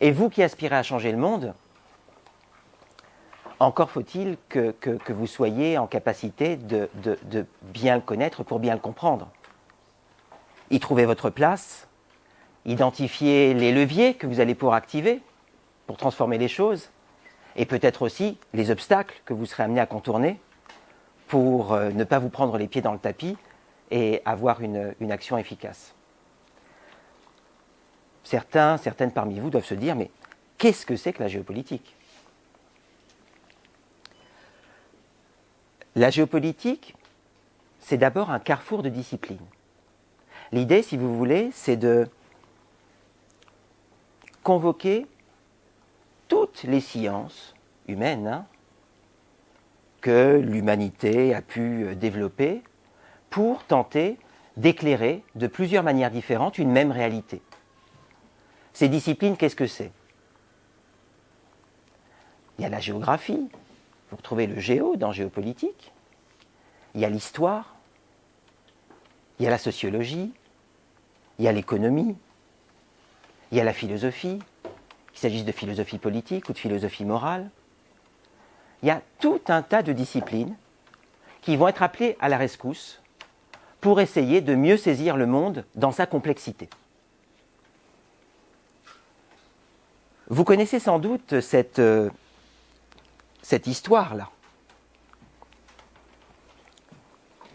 Et vous qui aspirez à changer le monde, encore faut-il que vous soyez en capacité de bien le connaître pour bien le comprendre. Y trouver votre place, identifier les leviers que vous allez pouvoir activer pour transformer les choses, et peut-être aussi les obstacles que vous serez amené à contourner pour ne pas vous prendre les pieds dans le tapis et avoir une action efficace. Certaines parmi vous doivent se dire, mais qu'est-ce que c'est que la géopolitique ? La géopolitique, c'est d'abord un carrefour de disciplines. L'idée, si vous voulez, c'est de convoquer toutes les sciences humaines que l'humanité a pu développer pour tenter d'éclairer de plusieurs manières différentes une même réalité. Ces disciplines, qu'est-ce que c'est ? Il y a la géographie, vous retrouvez le géo dans géopolitique, il y a l'histoire, il y a la sociologie, il y a l'économie, il y a la philosophie, qu'il s'agisse de philosophie politique ou de philosophie morale. Il y a tout un tas de disciplines qui vont être appelées à la rescousse pour essayer de mieux saisir le monde dans sa complexité. Vous connaissez sans doute cette histoire-là.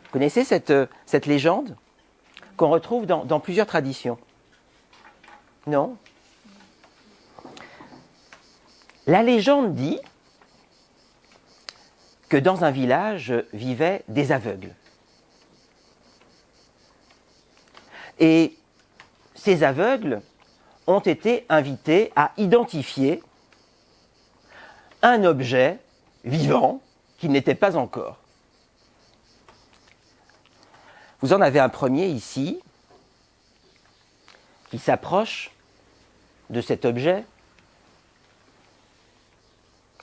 Vous connaissez cette légende qu'on retrouve dans plusieurs traditions? Non? La légende dit que dans un village vivaient des aveugles. Et ces aveugles ont été invités à identifier un objet vivant qui n'était pas encore. Vous en avez un premier ici qui s'approche de cet objet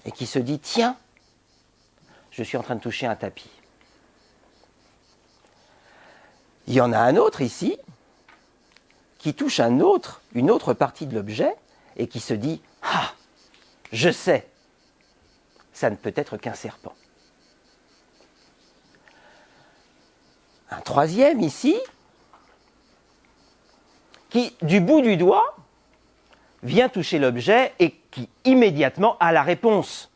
et qui se dit « Tiens, je suis en train de toucher un tapis ». Il y en a un autre ici qui touche une autre partie de l'objet et qui se dit « Ah, je sais, ça ne peut être qu'un serpent ». Un troisième ici qui, du bout du doigt, vient toucher l'objet et qui immédiatement a la réponse.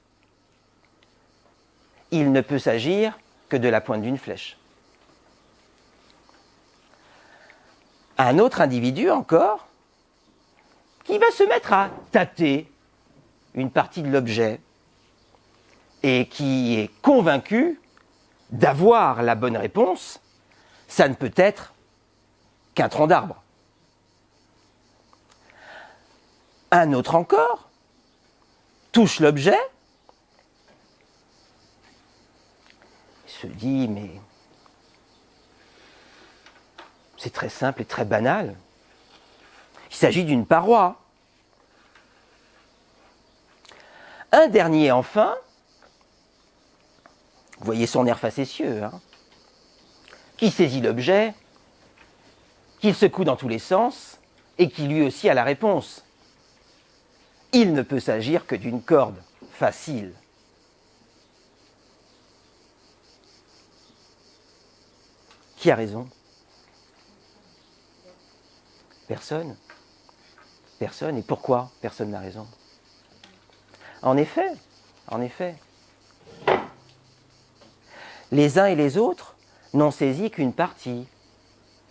Il ne peut s'agir que de la pointe d'une flèche. Un autre individu encore qui va se mettre à tâter une partie de l'objet et qui est convaincu d'avoir la bonne réponse, ça ne peut être qu'un tronc d'arbre. Un autre encore touche l'objet, se dit mais c'est très simple et très banal. Il s'agit d'une paroi. Un dernier enfin, vous voyez son air facétieux, qui saisit l'objet, qu'il secoue dans tous les sens et qui lui aussi a la réponse. Il ne peut s'agir que d'une corde facile. Qui a raison ? Personne. Personne. Et pourquoi personne n'a raison ? En effet, les uns et les autres n'ont saisi qu'une partie,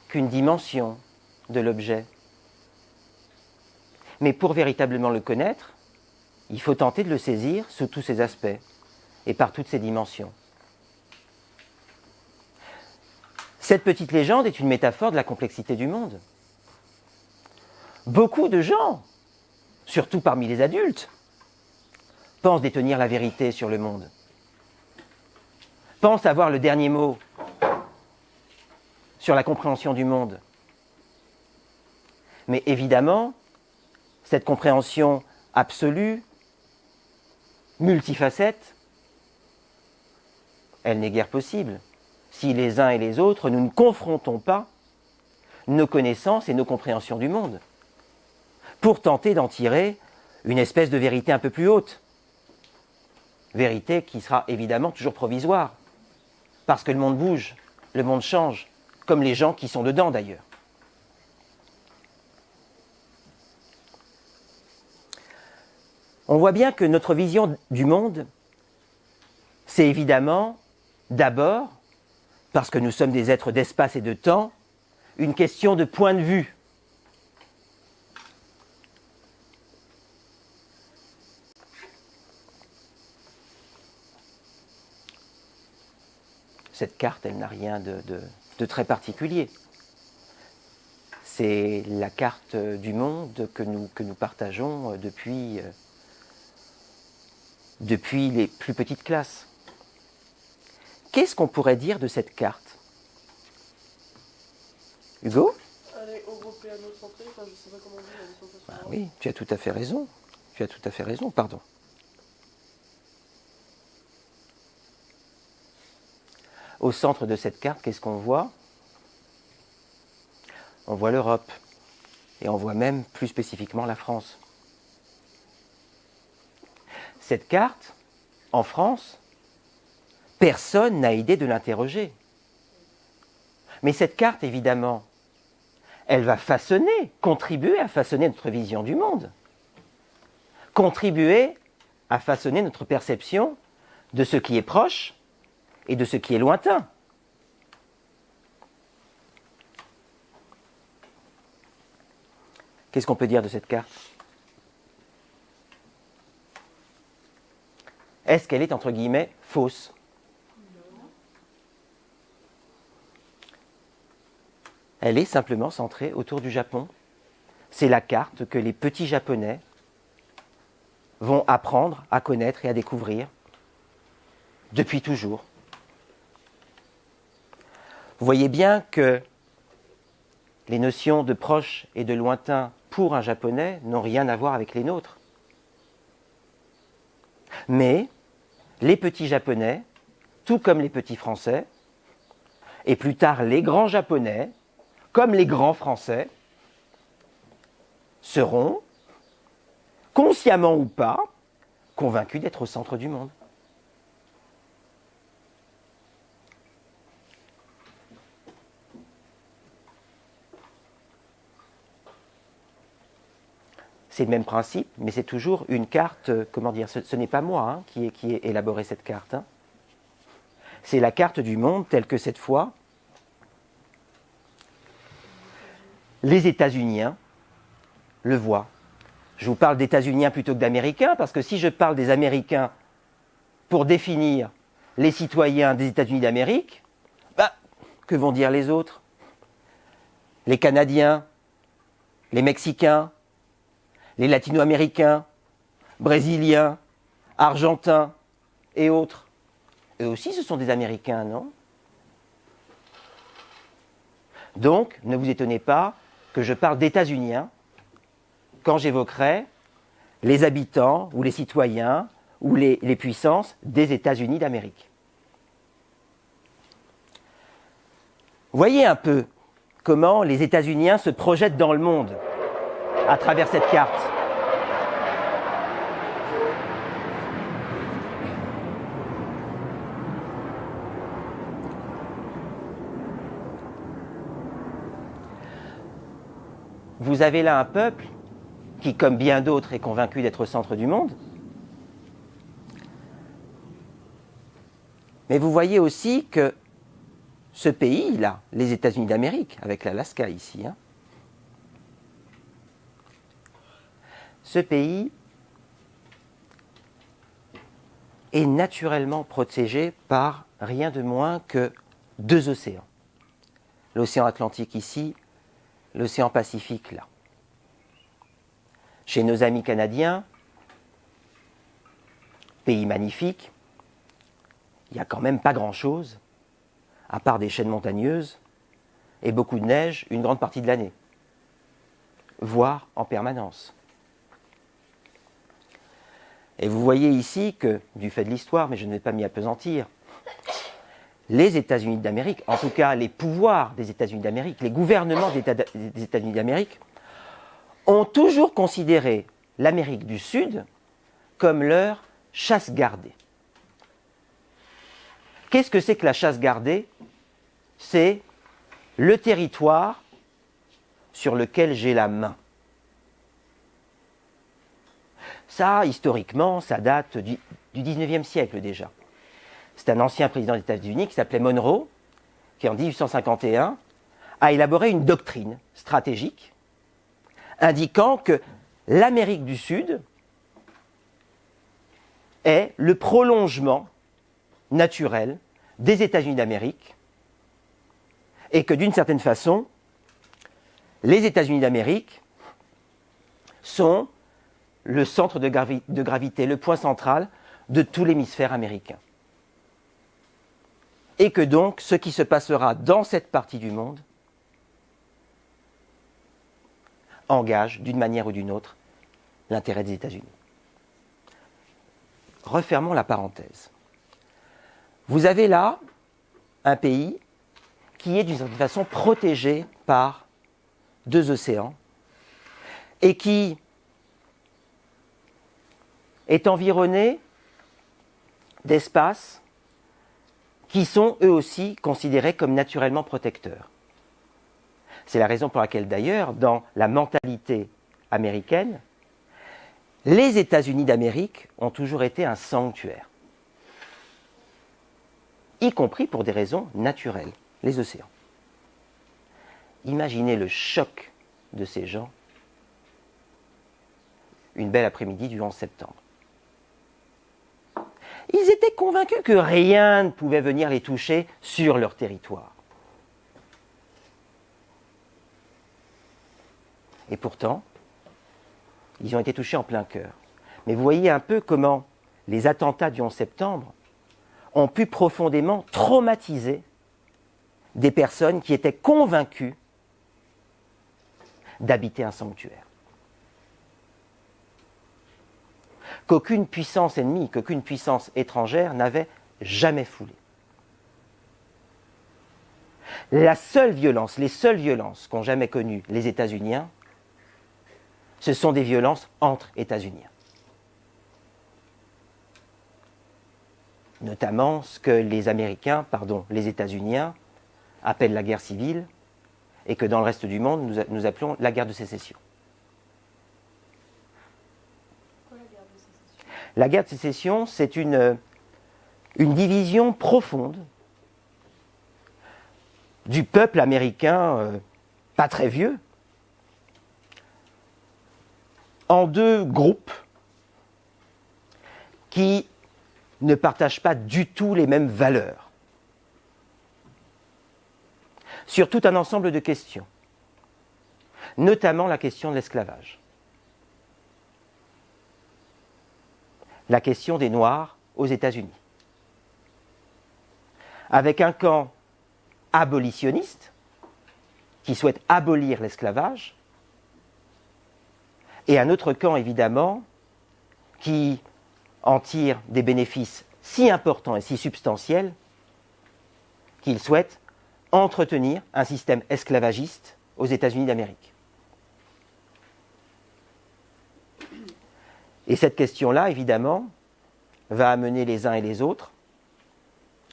qu'une dimension de l'objet. Mais pour véritablement le connaître, il faut tenter de le saisir sous tous ses aspects et par toutes ses dimensions. Cette petite légende est une métaphore de la complexité du monde. Beaucoup de gens, surtout parmi les adultes, pensent détenir la vérité sur le monde, pensent avoir le dernier mot sur la compréhension du monde. Mais évidemment, cette compréhension absolue, multifacette, elle n'est guère possible si les uns et les autres nous ne confrontons pas nos connaissances et nos compréhensions du monde pour tenter d'en tirer une espèce de vérité un peu plus haute. Vérité qui sera évidemment toujours provisoire, parce que le monde bouge, le monde change, comme les gens qui sont dedans d'ailleurs. On voit bien que notre vision du monde, c'est évidemment, d'abord, parce que nous sommes des êtres d'espace et de temps, une question de point de vue. Cette carte, elle n'a rien de très particulier. C'est la carte du monde que nous partageons depuis les plus petites classes. Qu'est-ce qu'on pourrait dire de cette carte? Hugo? Elle est européano-centrée, enfin, je ne sais pas comment dire, elle est sensationnelle. Ah oui, tu as tout à fait raison. Tu as tout à fait raison, pardon. Au centre de cette carte, qu'est-ce qu'on voit? On voit l'Europe. Et on voit même plus spécifiquement la France. Cette carte, en France, personne n'a idée de l'interroger. Mais cette carte, évidemment, elle va façonner, contribuer à façonner notre vision du monde. Contribuer à façonner notre perception de ce qui est proche et de ce qui est lointain. Qu'est-ce qu'on peut dire de cette carte? Est-ce qu'elle est, entre guillemets, fausse? Elle est simplement centrée autour du Japon. C'est la carte que les petits Japonais vont apprendre à connaître et à découvrir depuis toujours. Vous voyez bien que les notions de proche et de lointain pour un Japonais n'ont rien à voir avec les nôtres. Mais les petits Japonais, tout comme les petits Français, et plus tard les grands Japonais, comme les grands Français, seront, consciemment ou pas, convaincus d'être au centre du monde. C'est le même principe, mais c'est toujours une carte, comment dire, ce n'est pas moi qui ai élaboré cette carte. C'est la carte du monde telle que cette fois, les États-Uniens le voient. Je vous parle d'États-Uniens plutôt que d'Américains, parce que si je parle des Américains pour définir les citoyens des États-Unis d'Amérique, que vont dire les autres? Les Canadiens, les Mexicains, les Latino-Américains, Brésiliens, Argentins et autres. Eux aussi, ce sont des Américains, non? Donc, ne vous étonnez pas que je parle d'États-Uniens quand j'évoquerai les habitants ou les citoyens ou les puissances des États-Unis d'Amérique. Voyez un peu comment les États-Uniens se projettent dans le monde à travers cette carte. Vous avez là un peuple qui, comme bien d'autres, est convaincu d'être au centre du monde. Mais vous voyez aussi que ce pays-là, les États-Unis d'Amérique, avec l'Alaska ici, ce pays est naturellement protégé par rien de moins que deux océans. L'océan Atlantique ici, l'océan Pacifique là. Chez nos amis canadiens, pays magnifique, il n'y a quand même pas grand-chose, à part des chaînes montagneuses et beaucoup de neige une grande partie de l'année, voire en permanence. Et vous voyez ici que, du fait de l'histoire, mais je ne vais pas m'y appesantir, les États-Unis d'Amérique, en tout cas les pouvoirs des États-Unis d'Amérique, les gouvernements des États-Unis d'Amérique, ont toujours considéré l'Amérique du Sud comme leur chasse gardée. Qu'est-ce que c'est que la chasse gardée? C'est le territoire sur lequel j'ai la main. Ça, historiquement, ça date du 19e siècle déjà. C'est un ancien président des États-Unis qui s'appelait Monroe, qui en 1851 a élaboré une doctrine stratégique indiquant que l'Amérique du Sud est le prolongement naturel des États-Unis d'Amérique et que d'une certaine façon, les États-Unis d'Amérique sont le centre de gravité, le point central de tout l'hémisphère américain. Et que donc, ce qui se passera dans cette partie du monde engage, d'une manière ou d'une autre, l'intérêt des États-Unis. Refermons la parenthèse. Vous avez là un pays qui est d'une certaine façon protégé par deux océans et qui est environné d'espaces qui sont eux aussi considérés comme naturellement protecteurs. C'est la raison pour laquelle d'ailleurs, dans la mentalité américaine, les États-Unis d'Amérique ont toujours été un sanctuaire, y compris pour des raisons naturelles, les océans. Imaginez le choc de ces gens une belle après-midi du 11 septembre. Ils étaient convaincus que rien ne pouvait venir les toucher sur leur territoire. Et pourtant, ils ont été touchés en plein cœur. Mais vous voyez un peu comment les attentats du 11 septembre ont pu profondément traumatiser des personnes qui étaient convaincues d'habiter un sanctuaire. Qu'aucune puissance ennemie, qu'aucune puissance étrangère n'avait jamais foulé. La seule violence, les seules violences qu'ont jamais connues les États-Uniens, ce sont des violences entre États-Uniens. Notamment ce que les Américains, les États-Uniens, appellent la guerre civile et que dans le reste du monde, nous appelons la guerre de sécession. La guerre de sécession, c'est une division profonde du peuple américain, pas très vieux, en deux groupes qui ne partagent pas du tout les mêmes valeurs sur tout un ensemble de questions, notamment la question de l'esclavage, la question des Noirs aux États-Unis, avec un camp abolitionniste qui souhaite abolir l'esclavage et un autre camp, évidemment, qui en tire des bénéfices si importants et si substantiels qu'il souhaite entretenir un système esclavagiste aux États-Unis d'Amérique. Et cette question-là, évidemment, va amener les uns et les autres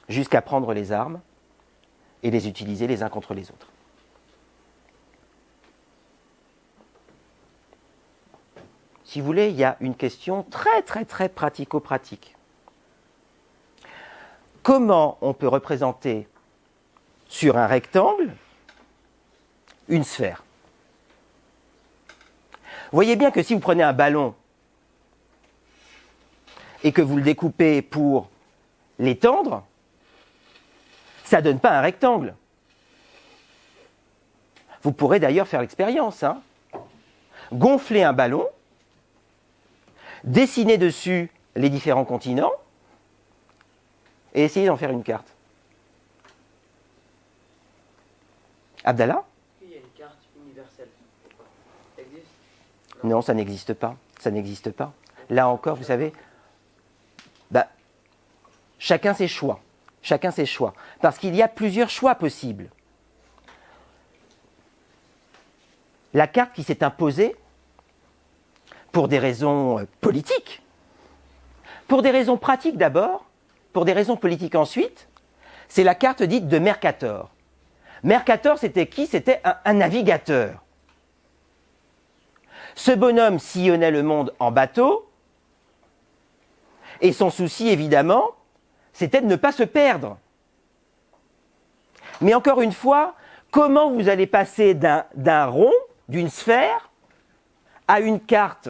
jusqu'à prendre les armes et les utiliser les uns contre les autres. Si vous voulez, il y a une question très très très pratico-pratique. Comment on peut représenter sur un rectangle une sphère? Vous voyez bien que si vous prenez un ballon et que vous le découpez pour l'étendre, ça ne donne pas un rectangle. Vous pourrez d'ailleurs faire l'expérience. Gonfler un ballon, dessiner dessus les différents continents et essayer d'en faire une carte. Abdallah? Il y a une carte universelle. Ça existe? Non, ça n'existe pas. Ça n'existe pas. Là encore, vous savez, chacun ses choix. Chacun ses choix. Parce qu'il y a plusieurs choix possibles. La carte qui s'est imposée pour des raisons politiques, pour des raisons pratiques d'abord, pour des raisons politiques ensuite. C'est la carte dite de Mercator. Mercator, c'était qui? C'était un navigateur. Ce bonhomme sillonnait le monde en bateau, et son souci, évidemment, c'était de ne pas se perdre. Mais encore une fois, comment vous allez passer d'un rond, d'une sphère, à une carte?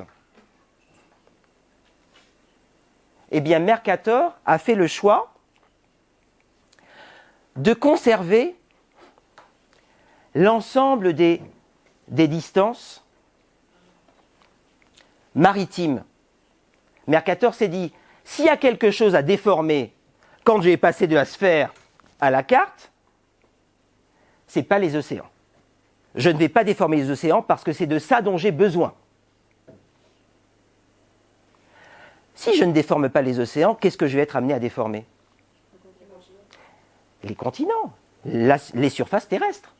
Eh bien, Mercator a fait le choix de conserver l'ensemble des distances maritimes. Mercator s'est dit, s'il y a quelque chose à déformer quand j'ai passé de la sphère à la carte, ce n'est pas les océans. Je ne vais pas déformer les océans parce que c'est de ça dont j'ai besoin. Si je ne déforme pas les océans, qu'est-ce que je vais être amené à déformer? Les continents, les surfaces terrestres.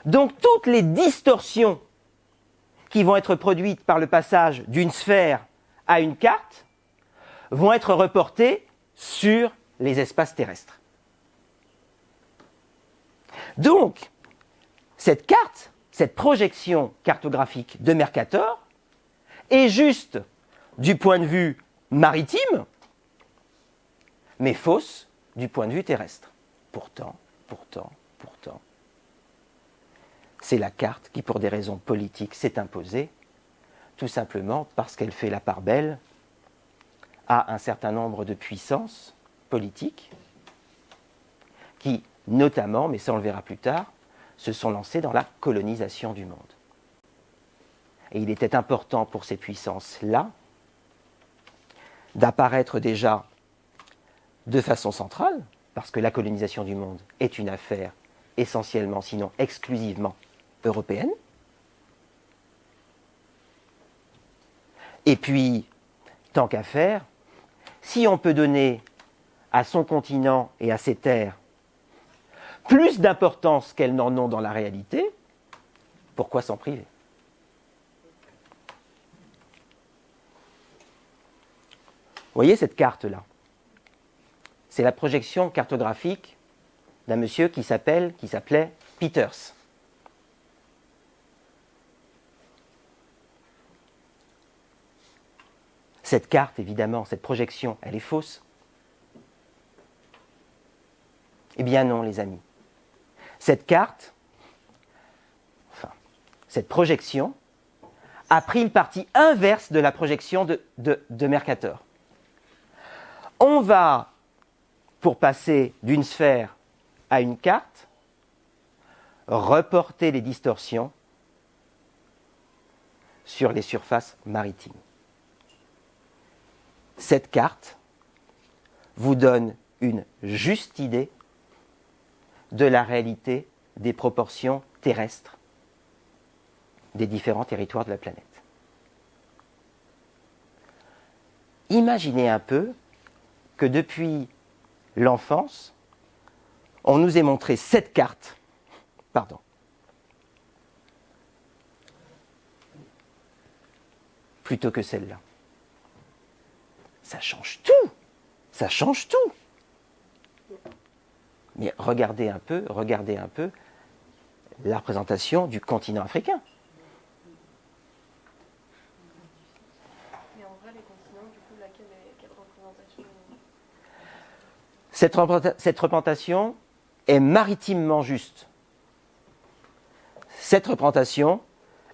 Donc toutes les distorsions qui vont être produites par le passage d'une sphère à une carte vont être reportées sur les espaces terrestres. Donc, cette carte, cette projection cartographique de Mercator est juste du point de vue maritime, mais fausse du point de vue terrestre. Pourtant, c'est la carte qui, pour des raisons politiques, s'est imposée, tout simplement parce qu'elle fait la part belle à un certain nombre de puissances politiques qui, notamment, mais ça on le verra plus tard, se sont lancées dans la colonisation du monde. Et il était important pour ces puissances-là d'apparaître déjà de façon centrale, parce que la colonisation du monde est une affaire essentiellement, sinon exclusivement, européenne. Et puis, tant qu'à faire, si on peut donner à son continent et à ses terres plus d'importance qu'elles n'en ont dans la réalité, pourquoi s'en priver? Vous voyez cette carte-là? C'est la projection cartographique d'un monsieur qui s'appelait Peters. Cette carte, évidemment, cette projection, elle est fausse. Eh bien non, les amis. Cette carte, cette projection, a pris le parti inverse de la projection de Mercator. On va, pour passer d'une sphère à une carte, reporter les distorsions sur les surfaces maritimes. Cette carte vous donne une juste idée de la réalité des proportions terrestres des différents territoires de la planète. Imaginez un peu que depuis l'enfance, on nous ait montré cette carte, plutôt que celle-là. Ça change tout. Ça change tout. Mais regardez un peu la représentation du continent africain. Mais en vrai, les continents, du coup, quelle représentation? Cette représentation est maritimement juste. Cette représentation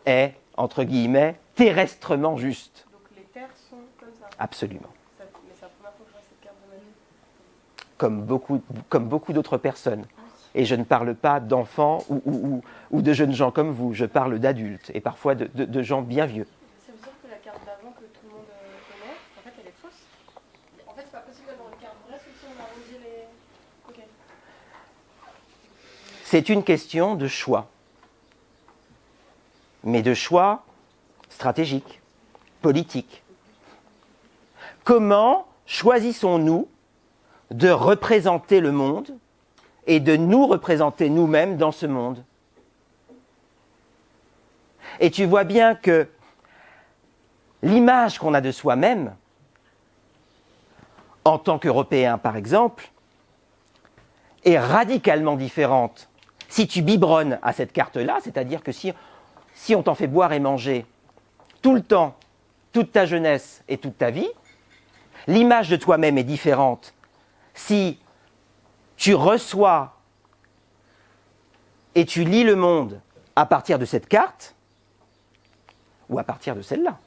est, entre guillemets, terrestrement juste. Donc les terres sont comme ça? Absolument. Mais c'est la première fois que je vois cette carte de ma vie. Comme beaucoup d'autres personnes. Et je ne parle pas d'enfants ou de jeunes gens comme vous, je parle d'adultes et parfois de gens bien vieux. Ça veut dire que la carte d'avant que tout le monde connaît, en fait, elle est fausse? En fait, c'est pas possible d'avoir une carte vraie, sauf si on a arrosé les... Ok. C'est une question de choix. Mais de choix stratégiques, politiques. Comment choisissons-nous de représenter le monde et de nous représenter nous-mêmes dans ce monde? Et tu vois bien que l'image qu'on a de soi-même, en tant qu'Européen par exemple, est radicalement différente. Si tu biberonnes à cette carte-là, c'est-à-dire que si on t'en fait boire et manger tout le temps, toute ta jeunesse et toute ta vie, l'image de toi-même est différente. Si tu reçois et tu lis le monde à partir de cette carte ou à partir de celle-là.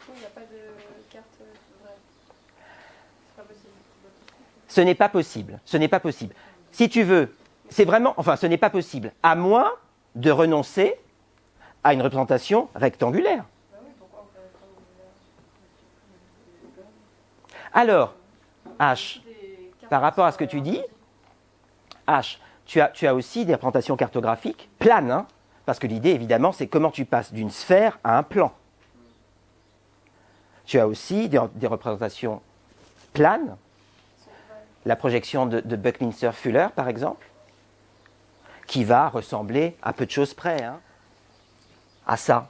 Il n'y a pas de carte vraie. C'est pas possible. Ce n'est pas possible. Ce n'est pas possible. Si tu veux, c'est vraiment... Enfin, ce n'est pas possible. À moins de renoncer à une représentation rectangulaire. Bah oui, pourquoi on fait rectangulaire? Alors, H, Des cartes par rapport à qui ce que sont tu dis, arrondis. H, tu as aussi des représentations cartographiques planes, hein, parce que l'idée, évidemment, c'est comment tu passes d'une sphère à un plan. Tu as aussi des représentations planes, la projection de Buckminster-Fuller, par exemple, qui va ressembler à peu de choses près, hein, à ça.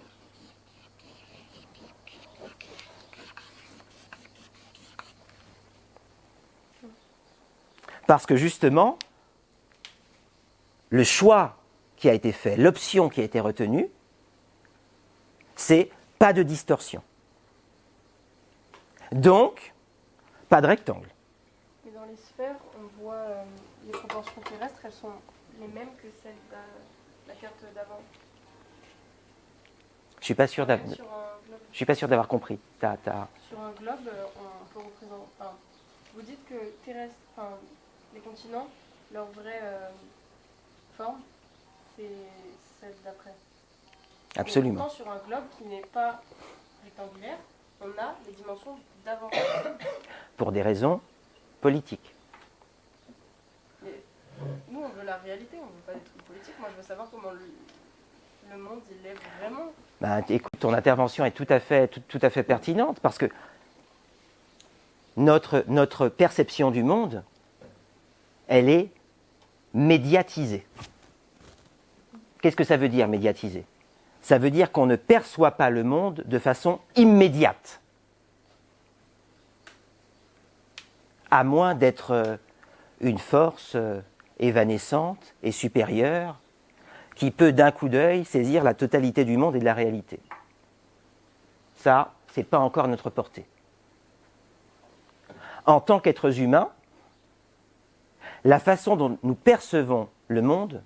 Parce que justement, le choix qui a été fait, l'option qui a été retenue, c'est pas de distorsion. Donc, pas de rectangle. Mais dans les sphères, on voit les proportions terrestres, elles sont les mêmes que celles de la carte d'avant. Je suis pas sûr Sur un globe. je suis pas sûr d'avoir compris. Sur un globe, on peut représenter. Enfin, vous dites que terrestre, enfin, les continents, leur vraie forme, c'est celle d'après. Absolument. Mais pourtant, sur un globe qui n'est pas rectangulaire, on a les dimensions d'avant. Pour des raisons politiques. Mais nous, on veut la réalité, on veut pas des trucs politiques. Moi, je veux savoir comment le monde, il est vraiment. Ben, écoute, ton intervention est tout à fait pertinente parce que notre perception du monde, elle est médiatisée. Qu'est-ce que ça veut dire, médiatisée? Ça veut dire qu'on ne perçoit pas le monde de façon immédiate. À moins d'être une force évanescente et supérieure qui peut d'un coup d'œil saisir la totalité du monde et de la réalité. Ça, ce n'est pas encore notre portée. En tant qu'êtres humains, la façon dont nous percevons le monde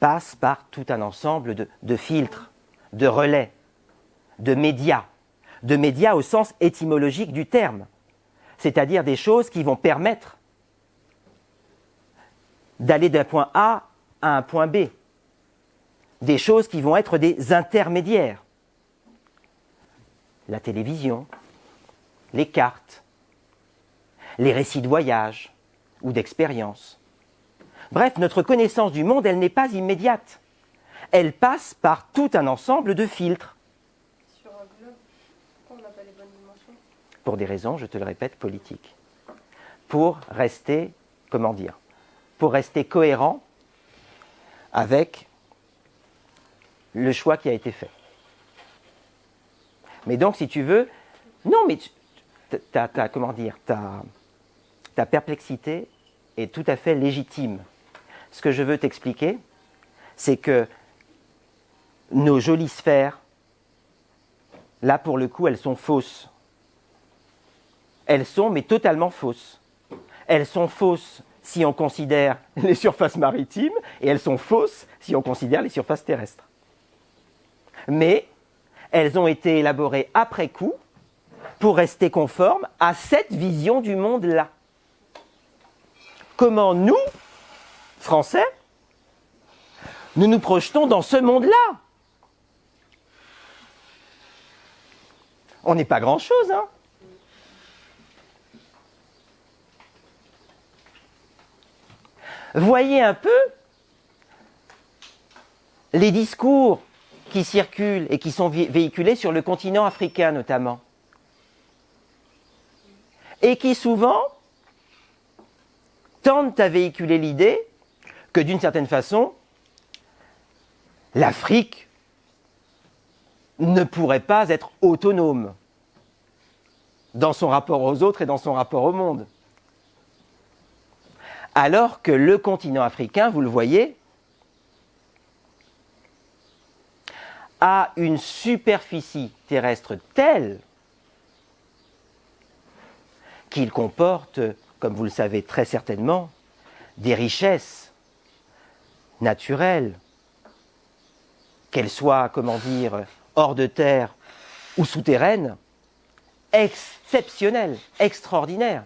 passe par tout un ensemble de filtres, de relais, de médias au sens étymologique du terme, c'est-à-dire des choses qui vont permettre d'aller d'un point A à un point B, des choses qui vont être des intermédiaires. La télévision, les cartes, les récits de voyage ou d'expérience. Bref, notre connaissance du monde, elle n'est pas immédiate. Elle passe par tout un ensemble de filtres. Sur un globe, pourquoi on n'a pas les bonnes dimensions? Pour des raisons, je te le répète, politiques. Pour rester, comment dire, pour rester cohérent avec le choix qui a été fait. Mais donc, si tu veux, non, mais ta perplexité est tout à fait légitime. Ce que je veux t'expliquer, c'est que nos jolies sphères, là pour le coup, elles sont fausses. Elles sont, mais totalement fausses. Elles sont fausses si on considère les surfaces maritimes, et elles sont fausses si on considère les surfaces terrestres. Mais elles ont été élaborées après coup pour rester conformes à cette vision du monde-là. Comment nous, Français, nous nous projetons dans ce monde-là? On n'est pas grand-chose, hein? Voyez un peu les discours qui circulent et qui sont véhiculés sur le continent africain notamment. Et qui souvent tendent à véhiculer l'idée que d'une certaine façon, l'Afrique ne pourrait pas être autonome dans son rapport aux autres et dans son rapport au monde. Alors que le continent africain, vous le voyez, a une superficie terrestre telle qu'il comporte, comme vous le savez très certainement, des richesses naturelles, qu'elles soient, comment dire, hors de terre ou souterraines, exceptionnelles, extraordinaires.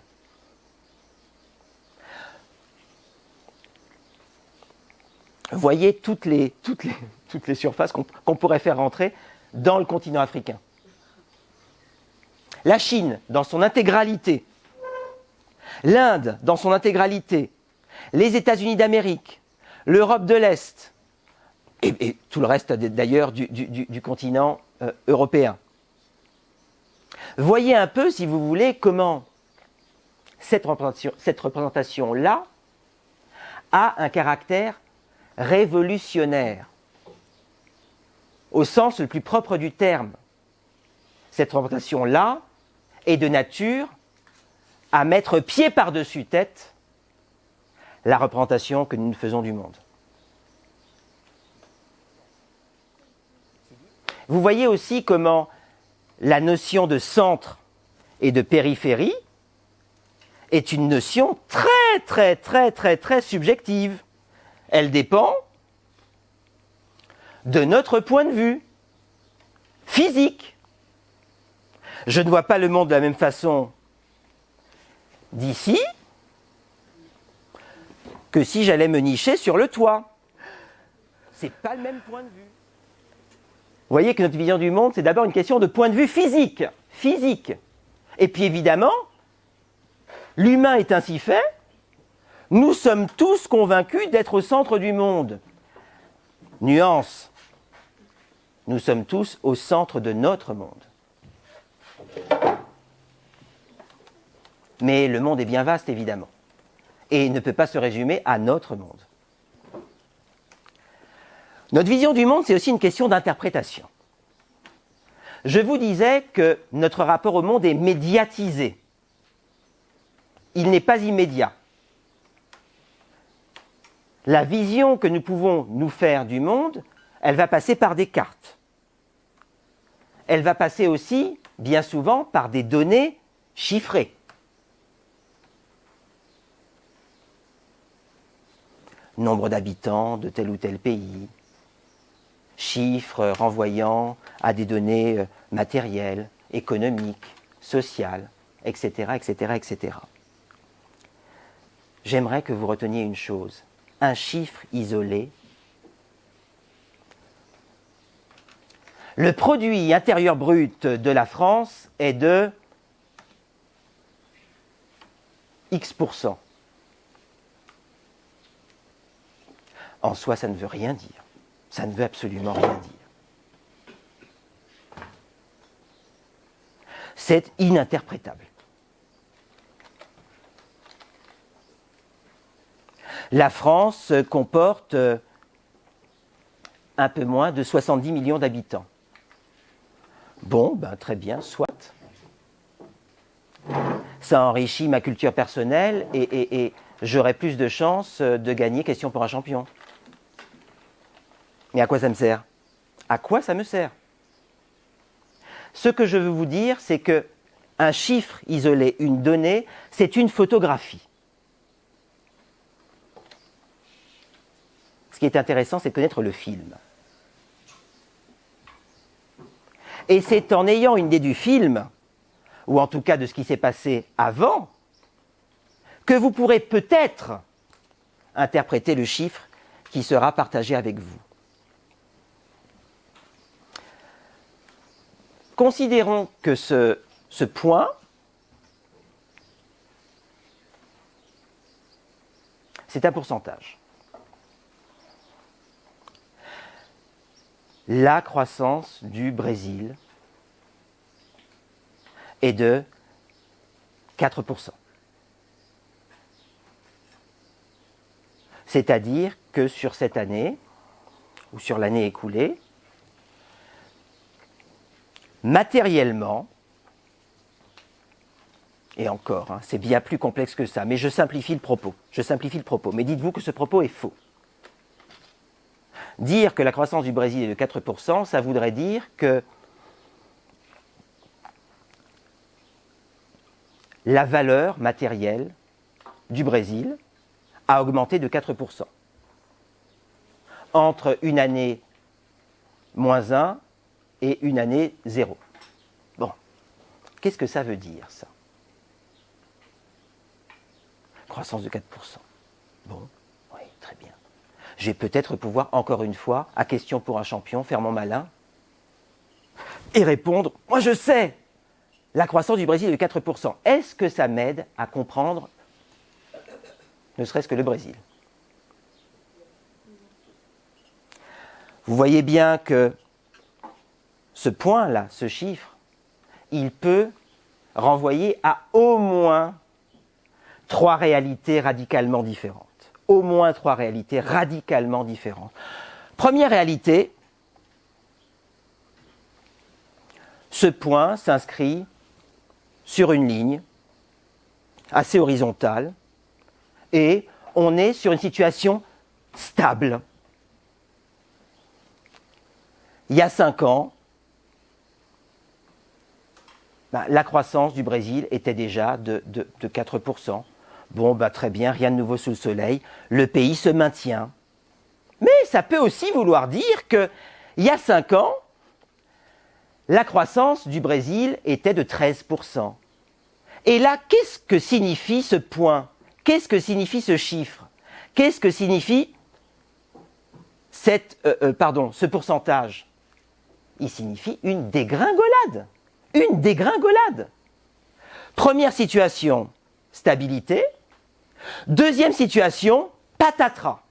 Voyez toutes les surfaces qu'on pourrait faire rentrer dans le continent africain. La Chine, dans son intégralité, l'Inde, dans son intégralité, les États-Unis d'Amérique, l'Europe de l'Est, et tout le reste d'ailleurs du continent européen. Voyez un peu, si vous voulez, comment cette représentation-là a un caractère révolutionnaire, au sens le plus propre du terme. Cette représentation-là est de nature à mettre pied par-dessus tête la représentation que nous faisons du monde. Vous voyez aussi comment la notion de centre et de périphérie est une notion très subjective. Elle dépend de notre point de vue physique. Je ne vois pas le monde de la même façon d'ici que si j'allais me nicher sur le toit. C'est pas le même point de vue. Vous voyez que notre vision du monde, c'est d'abord une question de point de vue physique. Physique. Et puis évidemment, l'humain est ainsi fait. Nous sommes tous convaincus d'être au centre du monde. Nuance. Nous sommes tous au centre de notre monde. Mais le monde est bien vaste, évidemment, et ne peut pas se résumer à notre monde. Notre vision du monde, c'est aussi une question d'interprétation. Je vous disais que notre rapport au monde est médiatisé. Il n'est pas immédiat. La vision que nous pouvons nous faire du monde, elle va passer par des cartes. Elle va passer aussi, bien souvent, par des données chiffrées. Nombre d'habitants de tel ou tel pays, chiffres renvoyant à des données matérielles, économiques, sociales, etc., etc., etc. J'aimerais que vous reteniez une chose. Un chiffre isolé. Le produit intérieur brut de la France est de X%. En soi, ça ne veut rien dire. Ça ne veut absolument rien dire. C'est ininterprétable. La France comporte un peu moins de 70 millions d'habitants. Bon, ben très bien, soit. Ça enrichit ma culture personnelle et j'aurai plus de chances de gagner question pour un champion. Mais à quoi ça me sert? À quoi ça me sert? Ce que je veux vous dire, c'est que un chiffre isolé, une donnée, c'est une photographie. Ce qui est intéressant, c'est de connaître le film. Et c'est en ayant une idée du film, ou en tout cas de ce qui s'est passé avant, que vous pourrez peut-être interpréter le chiffre qui sera partagé avec vous. Considérons que ce point, c'est un pourcentage. La croissance du Brésil est de 4%. C'est-à-dire que sur cette année, ou sur l'année écoulée, matériellement, et encore, hein, c'est bien plus complexe que ça, mais je simplifie le propos. Mais dites-vous que ce propos est faux. Dire que la croissance du Brésil est de 4%, ça voudrait dire que la valeur matérielle du Brésil a augmenté de 4%. Entre une année moins 1 et une année 0. Bon, qu'est-ce que ça veut dire, ça? Croissance de 4%. Bon, oui, très bien. Je vais peut-être pouvoir, encore une fois, à question pour un champion, faire mon malin et répondre, moi je sais, la croissance du Brésil est de 4%. Est-ce que ça m'aide à comprendre, ne serait-ce que le Brésil? Vous voyez bien que ce point-là, ce chiffre, il peut renvoyer à au moins 3 réalités radicalement différentes. Au moins 3 réalités radicalement différentes. Première réalité, ce point s'inscrit sur une ligne assez horizontale et on est sur une situation stable. Il y a 5 ans, la croissance du Brésil était déjà de 4%. Bon, très bien, rien de nouveau sous le soleil. Le pays se maintient. Mais ça peut aussi vouloir dire qu'il y a 5 ans, la croissance du Brésil était de 13%. Et là, qu'est-ce que signifie ce point? Qu'est-ce que signifie ce chiffre? Qu'est-ce que signifie ce pourcentage? Il signifie une dégringolade. Une dégringolade. Première situation, stabilité. Deuxième situation, patatras,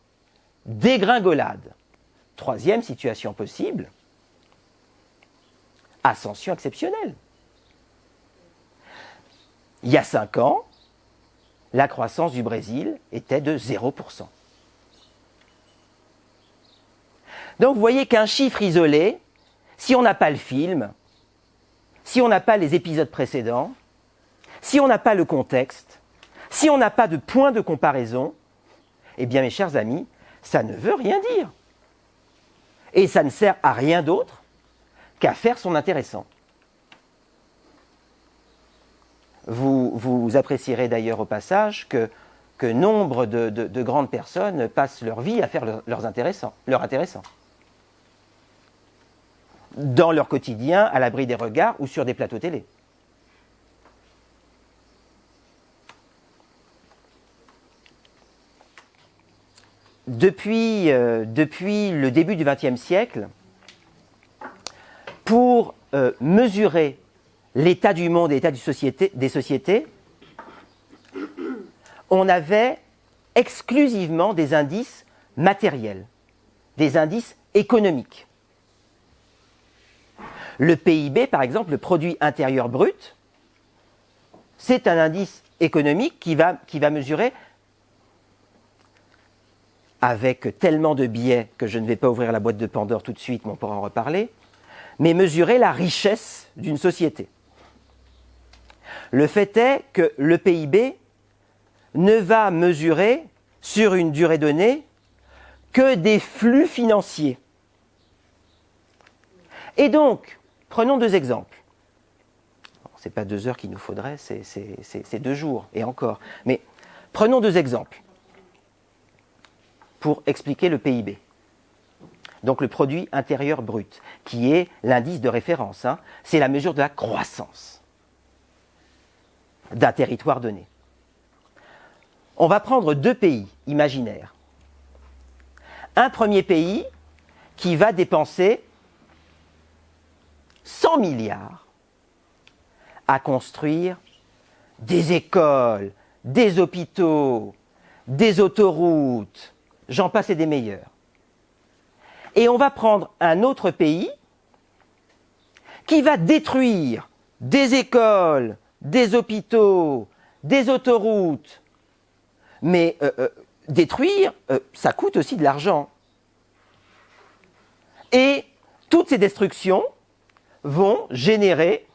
dégringolade. Troisième situation possible, ascension exceptionnelle. Il y a 5 ans, la croissance du Brésil était de 0%. Donc vous voyez qu'un chiffre isolé, si on n'a pas le film, si on n'a pas les épisodes précédents, si on n'a pas le contexte, si on n'a pas de point de comparaison, eh bien mes chers amis, ça ne veut rien dire. Et ça ne sert à rien d'autre qu'à faire son intéressant. Vous apprécierez d'ailleurs au passage que nombre de grandes personnes passent leur vie à faire leur intéressant. Dans leur quotidien, à l'abri des regards ou sur des plateaux télé. Depuis le début du XXe siècle, pour mesurer l'état du monde et l'état des sociétés, on avait exclusivement des indices matériels, des indices économiques. Le PIB, par exemple, le produit intérieur brut, c'est un indice économique qui va mesurer, avec tellement de biais que je ne vais pas ouvrir la boîte de Pandore tout de suite, mais on pourra en reparler, mais mesurer la richesse d'une société. Le fait est que le PIB ne va mesurer sur une durée donnée que des flux financiers. Et donc, prenons 2 exemples. Ce n'est pas 2 heures qu'il nous faudrait, c'est 2 jours, et encore. Mais prenons 2 exemples pour expliquer le PIB. Donc le produit intérieur brut, qui est l'indice de référence, c'est la mesure de la croissance d'un territoire donné. On va prendre 2 pays imaginaires. Un premier pays qui va dépenser 100 milliards à construire des écoles, des hôpitaux, des autoroutes, j'en passe et des meilleurs. Et on va prendre un autre pays qui va détruire des écoles, des hôpitaux, des autoroutes, mais détruire, ça coûte aussi de l'argent. Et toutes ces destructions vont générer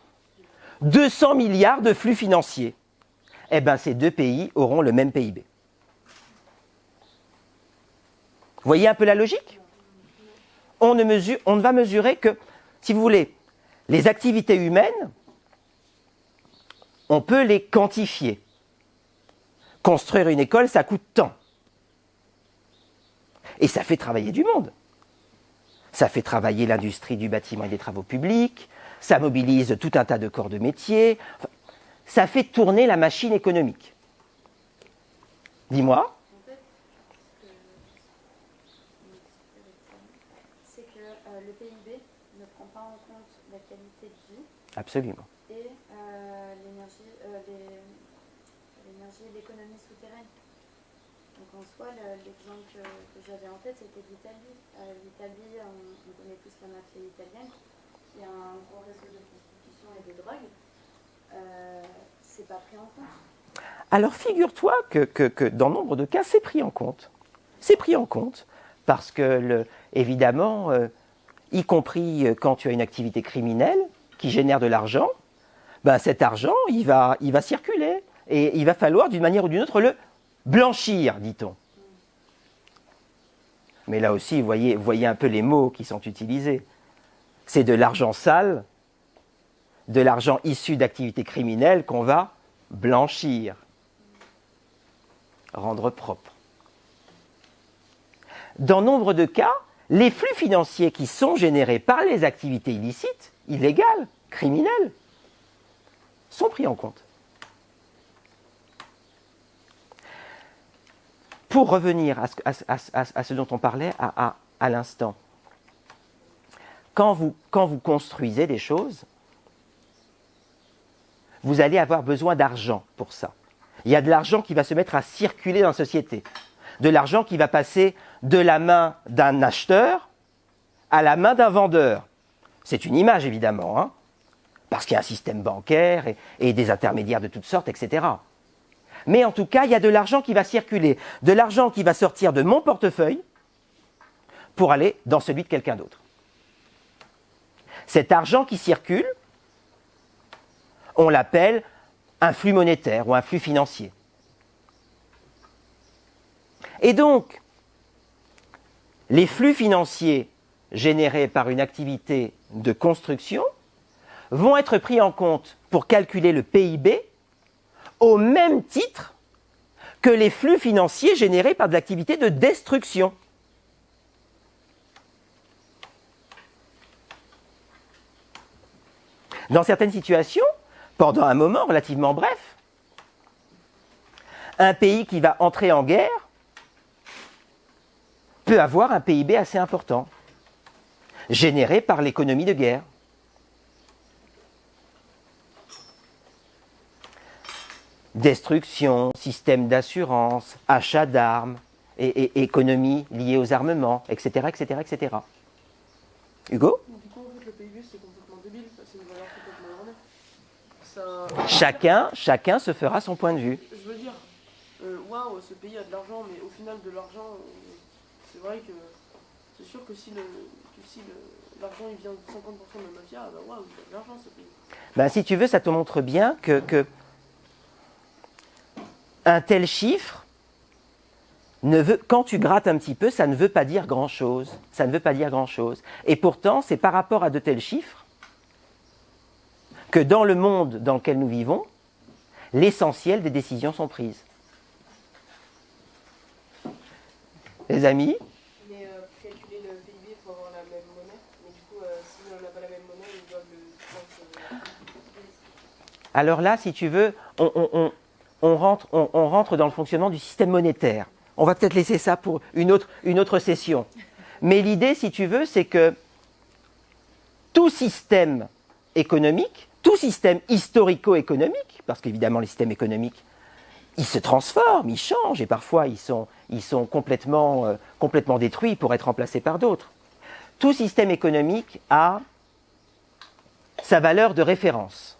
200 milliards de flux financiers. Eh bien, ces deux pays auront le même PIB. Vous voyez un peu la logique ? On ne va mesurer que, si vous voulez, les activités humaines, on peut les quantifier. Construire une école, ça coûte tant. Et ça fait travailler du monde. Ça fait travailler l'industrie du bâtiment et des travaux publics, ça mobilise tout un tas de corps de métier, enfin, ça fait tourner la machine économique. Dis-moi. En fait, c'est que le PIB ne prend pas en compte la qualité de vie Absolument. et l'énergie et l'économie souterraine. Donc en soi, l'exemple que j'avais en tête, c'était l'Italie. L'Italie, on connaît tous la mafia italienne, qui a un gros réseau de prostitution et de drogue. C'est pas pris en compte. Alors figure-toi que dans nombre de cas, c'est pris en compte. C'est pris en compte parce que, évidemment, y compris quand tu as une activité criminelle qui génère de l'argent, ben cet argent, il va circuler. Et il va falloir, d'une manière ou d'une autre, le blanchir, dit-on. Mais là aussi, vous voyez un peu les mots qui sont utilisés. C'est de l'argent sale, de l'argent issu d'activités criminelles qu'on va blanchir, rendre propre. Dans nombre de cas, les flux financiers qui sont générés par les activités illicites, illégales, criminelles, sont pris en compte. Pour revenir à ce dont on parlait à l'instant, quand vous construisez des choses, vous allez avoir besoin d'argent pour ça. Il y a de l'argent qui va se mettre à circuler dans la société, de l'argent qui va passer de la main d'un acheteur à la main d'un vendeur. C'est une image évidemment, hein, parce qu'il y a un système bancaire et des intermédiaires de toutes sortes, etc. Mais en tout cas, il y a de l'argent qui va circuler, de l'argent qui va sortir de mon portefeuille pour aller dans celui de quelqu'un d'autre. Cet argent qui circule, on l'appelle un flux monétaire ou un flux financier. Et donc, les flux financiers générés par une activité de construction vont être pris en compte pour calculer le PIB au même titre que les flux financiers générés par des activités de destruction. Dans certaines situations, pendant un moment relativement bref, un pays qui va entrer en guerre peut avoir un PIB assez important, généré par l'économie de guerre. Destruction, système d'assurance, achat d'armes, et économie liée aux armements, etc., etc., etc. Hugo ? Du coup, en fait, le PIB, c'est complètement débile, c'est une valeur complètement erronée. Chacun se fera son point de vue. Je veux dire, waouh, ce pays a de l'argent, mais au final, de l'argent, c'est vrai que c'est sûr que si l'argent il vient de 50% de la mafia, bah waouh, il a de l'argent ce pays. Ben, si tu veux, ça te montre bien que un tel chiffre, quand tu grattes un petit peu, ça ne veut pas dire grand-chose. Ça ne veut pas dire grand-chose. Et pourtant, c'est par rapport à de tels chiffres que dans le monde dans lequel nous vivons, l'essentiel des décisions sont prises. Les amis ? Mais pour calculer le PIB, il faut avoir la même monnaie. Mais du coup, si on n'a pas la même monnaie, ils doivent le... Alors là, si tu veux, on rentre dans le fonctionnement du système monétaire. On va peut-être laisser ça pour une autre session. Mais l'idée, si tu veux, c'est que tout système économique, tout système historico-économique, parce qu'évidemment les systèmes économiques, ils se transforment, ils changent, et parfois ils sont complètement détruits pour être remplacés par d'autres. Tout système économique a sa valeur de référence,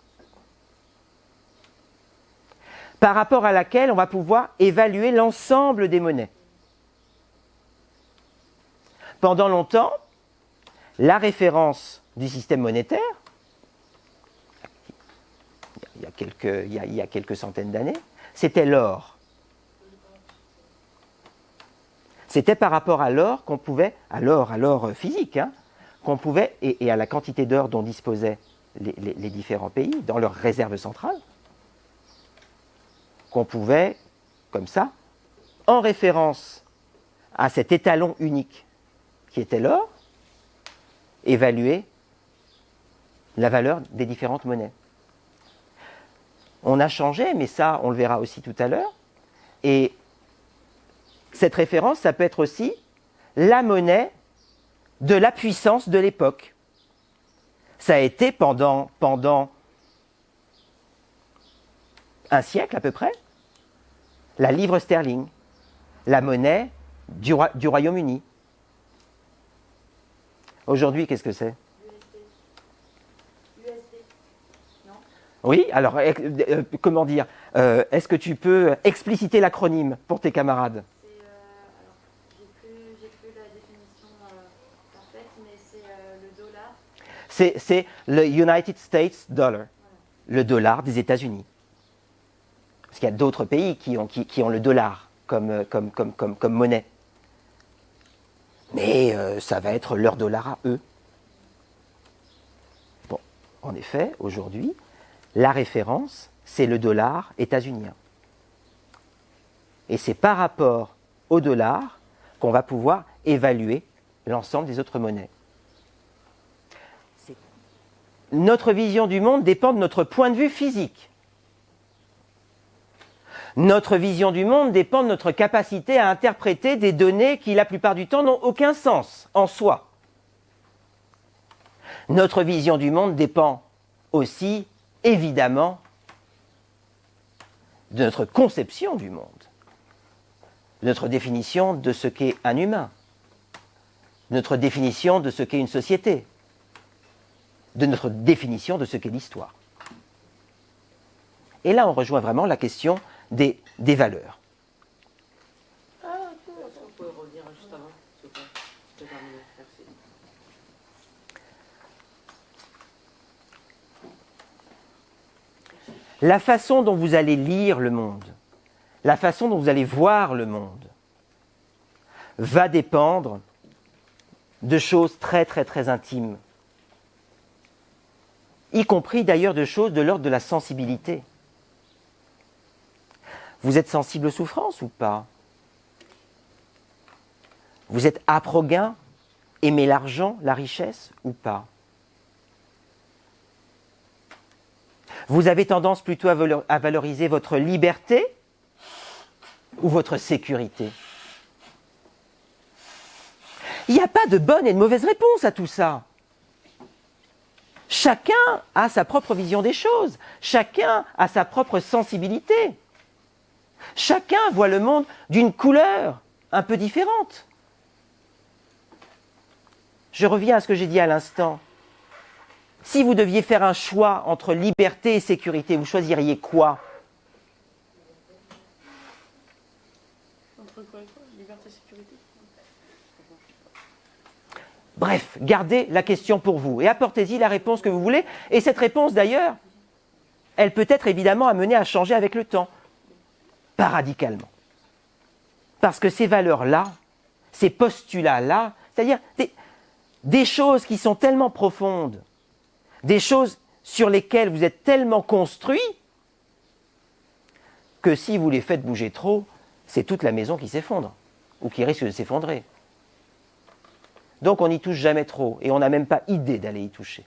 par rapport à laquelle on va pouvoir évaluer l'ensemble des monnaies. Pendant longtemps, la référence du système monétaire, il y a quelques centaines d'années, c'était l'or. C'était par rapport à l'or qu'on pouvait, à l'or physique, hein, qu'on pouvait, et à la quantité d'or dont disposaient les différents pays dans leurs réserves centrales, qu'on pouvait, comme ça, en référence à cet étalon unique qui était l'or, évaluer la valeur des différentes monnaies. On a changé, mais ça, on le verra aussi tout à l'heure. Et cette référence, ça peut être aussi la monnaie de la puissance de l'époque. Ça a été pendant un siècle à peu près, la livre sterling, la monnaie du Royaume-Uni. Aujourd'hui, qu'est-ce que c'est? USD. Non? Oui, alors, comment dire, est-ce que tu peux expliciter l'acronyme pour tes camarades? C'est, alors, j'ai plus la définition parfaite, mais c'est le dollar. C'est le United States Dollar, Voilà. le dollar des États-Unis. Parce qu'il y a d'autres pays qui ont le dollar comme monnaie. Mais ça va être leur dollar à eux. Bon, en effet, aujourd'hui, la référence, c'est le dollar états-unien. Et c'est par rapport au dollar qu'on va pouvoir évaluer l'ensemble des autres monnaies. Notre vision du monde dépend de notre point de vue physique. Notre vision du monde dépend de notre capacité à interpréter des données qui, la plupart du temps, n'ont aucun sens en soi. Notre vision du monde dépend aussi, évidemment, de notre conception du monde, de notre définition de ce qu'est un humain, de notre définition de ce qu'est une société, de notre définition de ce qu'est l'histoire. Et là, on rejoint vraiment la question des valeurs. Ah, d'accord. Est-ce qu'on peut revenir juste avant, s'il vous plaît? Je peux terminer. Merci. La façon dont vous allez lire le monde, la façon dont vous allez voir le monde, va dépendre de choses très très très intimes, y compris d'ailleurs de choses de l'ordre de la sensibilité. Vous êtes sensible aux souffrances ou pas? Vous êtes âpre au gain, aimez l'argent, la richesse ou pas? Vous avez tendance plutôt à valoriser votre liberté ou votre sécurité? Il n'y a pas de bonne et de mauvaise réponse à tout ça. Chacun a sa propre vision des choses. Chacun a sa propre sensibilité. Chacun voit le monde d'une couleur un peu différente. Je reviens à ce que j'ai dit à l'instant. Si vous deviez faire un choix entre liberté et sécurité, vous choisiriez quoi? Entre quoi et quoi? Liberté, sécurité? Bref, gardez la question pour vous et apportez-y la réponse que vous voulez. Et cette réponse, d'ailleurs, elle peut être évidemment amenée à changer avec le temps, pas radicalement. Parce que ces valeurs-là, ces postulats-là, c'est-à-dire des choses qui sont tellement profondes, des choses sur lesquelles vous êtes tellement construit, que si vous les faites bouger trop, c'est toute la maison qui s'effondre, ou qui risque de s'effondrer. Donc on n'y touche jamais trop, et on n'a même pas idée d'aller y toucher.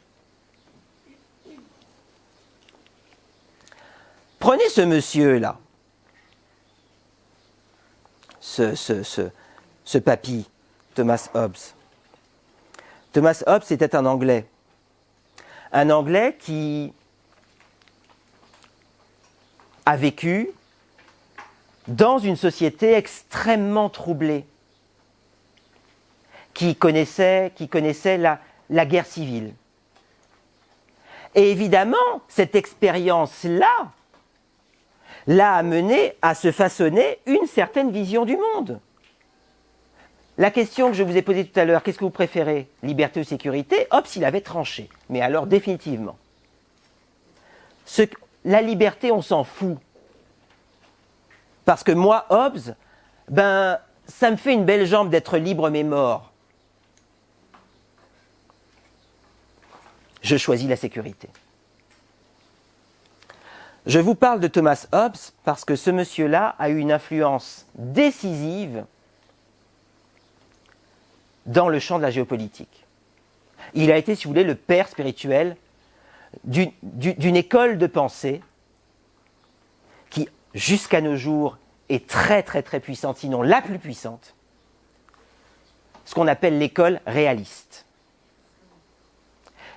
Prenez ce monsieur-là, ce papy, Thomas Hobbes. Thomas Hobbes était un Anglais. Un Anglais qui a vécu dans une société extrêmement troublée, qui connaissait la guerre civile. Et évidemment, cette expérience-là l'a amené à se façonner une certaine vision du monde. la question que je vous ai posée tout à l'heure, qu'est-ce que vous préférez, liberté ou sécurité? Hobbes, il avait tranché, mais alors définitivement. La liberté, on s'en fout. Parce que moi, Hobbes, ben, ça me fait une belle jambe d'être libre mais mort. Je choisis la sécurité. Je vous parle de Thomas Hobbes parce que ce monsieur-là a eu une influence décisive dans le champ de la géopolitique. Il a été, si vous voulez, le père spirituel d'une école de pensée qui, jusqu'à nos jours, est très très très puissante, sinon la plus puissante, ce qu'on appelle l'école réaliste.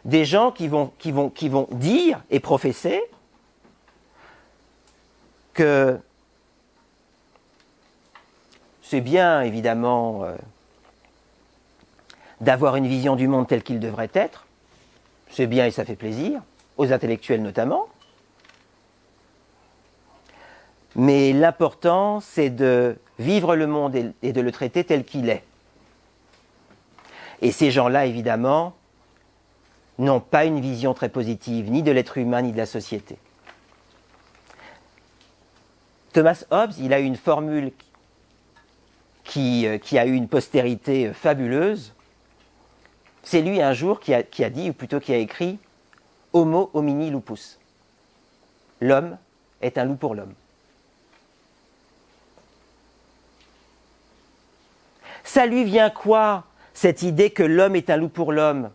Des gens qui vont dire et professer que c'est bien, évidemment, d'avoir une vision du monde tel qu'il devrait être. C'est bien et ça fait plaisir, aux intellectuels notamment. Mais l'important, c'est de vivre le monde et de le traiter tel qu'il est. Et ces gens-là, évidemment, n'ont pas une vision très positive, ni de l'être humain, ni de la société. Thomas Hobbes, il a eu une formule qui a eu une postérité fabuleuse. C'est lui, un jour, qui a dit, ou plutôt qui a écrit « Homo homini lupus ». L'homme est un loup pour l'homme. Ça lui vient quoi, cette idée que l'homme est un loup pour l'homme?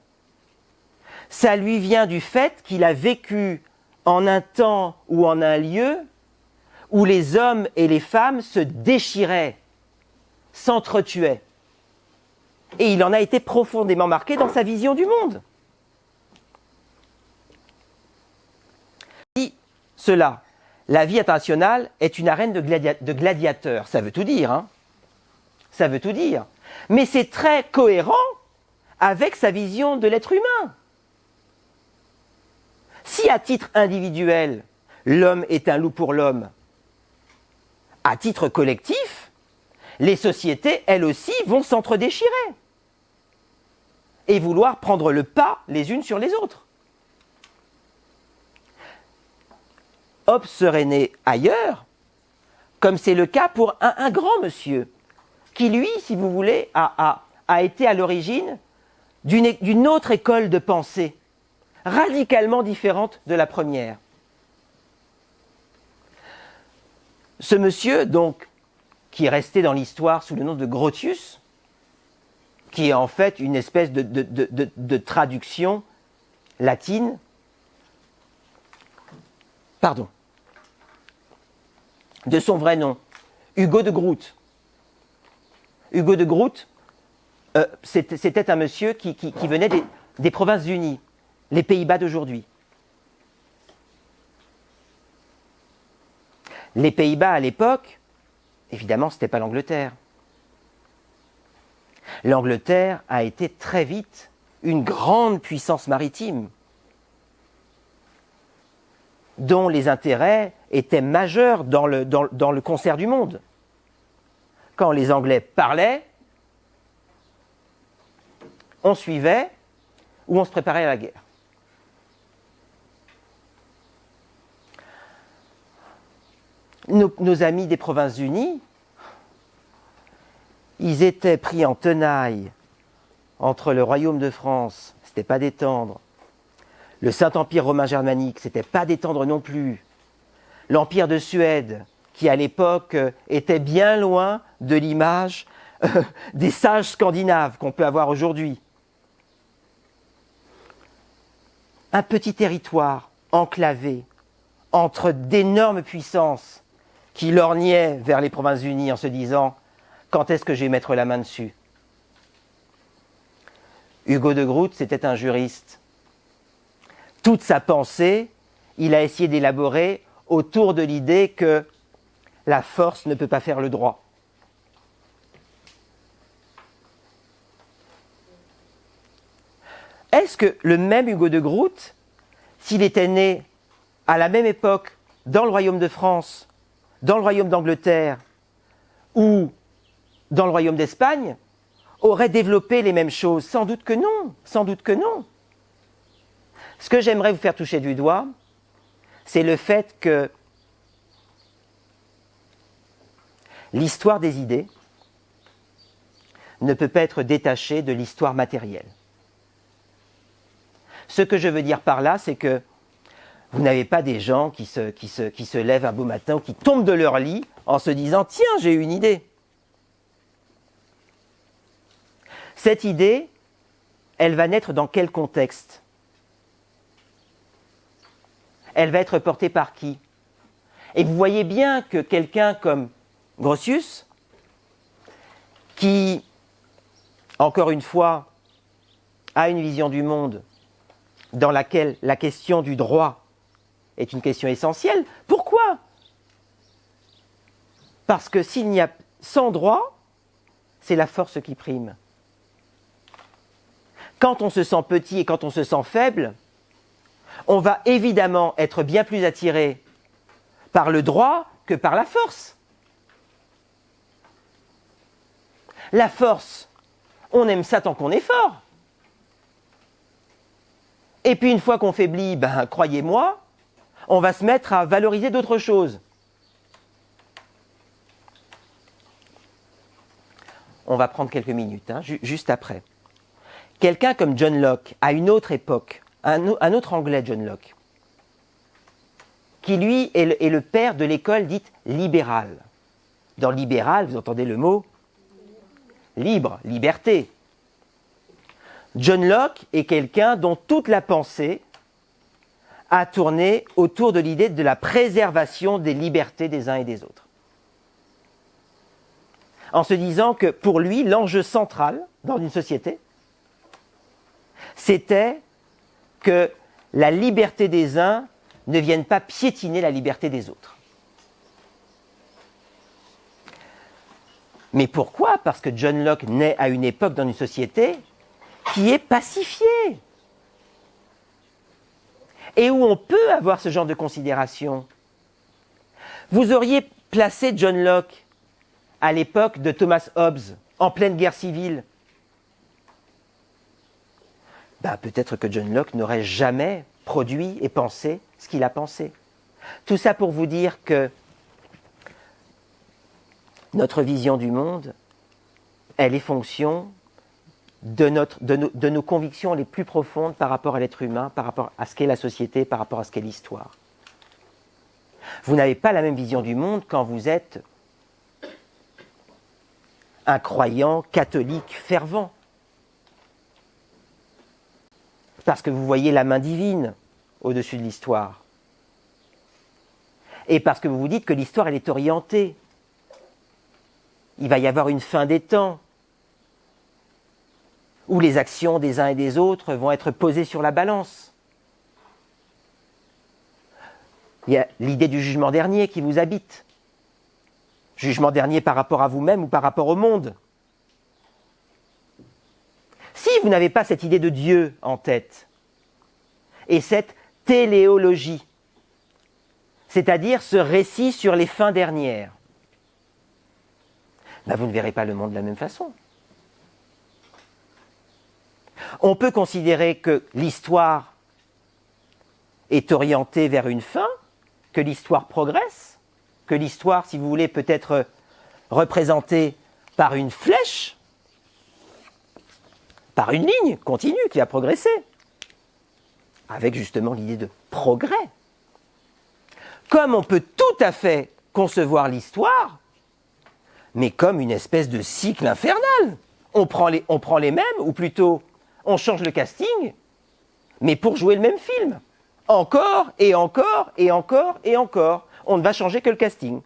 Ça lui vient du fait qu'il a vécu en un temps ou en un lieu où les hommes et les femmes se déchiraient, s'entretuaient. Et il en a été profondément marqué dans sa vision du monde. Si cela, la vie internationale est une arène de gladiateurs, ça veut tout dire, hein. Ça veut tout dire. Mais c'est très cohérent avec sa vision de l'être humain. Si à titre individuel, l'homme est un loup pour l'homme, à titre collectif, les sociétés, elles aussi, vont s'entre-déchirer et vouloir prendre le pas les unes sur les autres. Hobbes serait né ailleurs, comme c'est le cas pour un grand monsieur, qui lui, si vous voulez, a été à l'origine d'une autre école de pensée, radicalement différente de la première. Ce monsieur, donc, qui est resté dans l'histoire sous le nom de Grotius, qui est en fait une espèce de traduction latine, de son vrai nom, Hugo de Groot. Hugo de Groot, c'était un monsieur qui venait des Provinces-Unies, les Pays-Bas d'aujourd'hui. Les Pays-Bas à l'époque, évidemment, ce n'était pas l'Angleterre. L'Angleterre a été très vite une grande puissance maritime, dont les intérêts étaient majeurs dans le concert du monde. Quand les Anglais parlaient, on suivait ou on se préparait à la guerre. Nos amis des Provinces-Unies, ils étaient pris en tenaille entre le royaume de France, c'était pas des tendres, le Saint-Empire romain germanique, c'était pas des tendres non plus, l'Empire de Suède, qui à l'époque était bien loin de l'image des sages scandinaves qu'on peut avoir aujourd'hui. Un petit territoire enclavé entre d'énormes puissances qui lorgnaient vers les Provinces-Unies en se disant « Quand est-ce que je vais mettre la main dessus ?» Hugo de Groot, c'était un juriste. Toute sa pensée, il a essayé d'élaborer autour de l'idée que la force ne peut pas faire le droit. Est-ce que le même Hugo de Groot, s'il était né à la même époque dans le royaume de France, dans le royaume d'Angleterre ou dans le royaume d'Espagne, aurait développé les mêmes choses? Sans doute que non, sans doute que non. Ce que j'aimerais vous faire toucher du doigt, c'est le fait que l'histoire des idées ne peut pas être détachée de l'histoire matérielle. Ce que je veux dire par là, c'est que vous n'avez pas des gens qui se lèvent un beau matin ou qui tombent de leur lit en se disant « Tiens, j'ai une idée ». Cette idée, elle va naître dans quel contexte? Elle va être portée par qui? Et vous voyez bien que quelqu'un comme Grotius, qui, encore une fois, a une vision du monde dans laquelle la question du droit est une question essentielle. Pourquoi? Parce que s'il n'y a sans droit, c'est la force qui prime. Quand on se sent petit et quand on se sent faible, on va évidemment être bien plus attiré par le droit que par la force. La force, on aime ça tant qu'on est fort. Et puis une fois qu'on faiblit, croyez-moi, on va se mettre à valoriser d'autres choses. On va prendre quelques minutes, juste après. Quelqu'un comme John Locke, à une autre époque, un autre Anglais, John Locke, qui lui est le père de l'école dite libérale. Dans libéral, vous entendez le mot libre, liberté. John Locke est quelqu'un dont toute la pensée a tourné autour de l'idée de la préservation des libertés des uns et des autres. En se disant que pour lui, l'enjeu central dans une société, c'était que la liberté des uns ne vienne pas piétiner la liberté des autres. Mais pourquoi? Parce que John Locke naît à une époque dans une société qui est pacifiée et où on peut avoir ce genre de considération. Vous auriez placé John Locke à l'époque de Thomas Hobbes, en pleine guerre civile. Peut-être que John Locke n'aurait jamais produit et pensé ce qu'il a pensé. Tout ça pour vous dire que notre vision du monde, elle est fonction de nos convictions les plus profondes par rapport à l'être humain, par rapport à ce qu'est la société, par rapport à ce qu'est l'histoire. Vous n'avez pas la même vision du monde quand vous êtes un croyant catholique fervent. Parce que vous voyez la main divine au-dessus de l'histoire. Et parce que vous vous dites que l'histoire, elle est orientée. Il va y avoir une fin des temps où les actions des uns et des autres vont être posées sur la balance. Il y a l'idée du jugement dernier qui vous habite. Jugement dernier par rapport à vous-même ou par rapport au monde. Si vous n'avez pas cette idée de Dieu en tête, et cette téléologie, c'est-à-dire ce récit sur les fins dernières, vous ne verrez pas le monde de la même façon. On peut considérer que l'histoire est orientée vers une fin, que l'histoire progresse, que l'histoire, si vous voulez, peut être représentée par une flèche, par une ligne continue qui va progresser, avec justement l'idée de progrès. Comme on peut tout à fait concevoir l'histoire, mais comme une espèce de cycle infernal. On prend les mêmes, ou plutôt, on change le casting, mais pour jouer le même film. Encore, et encore, et encore, et encore. On ne va changer que le casting.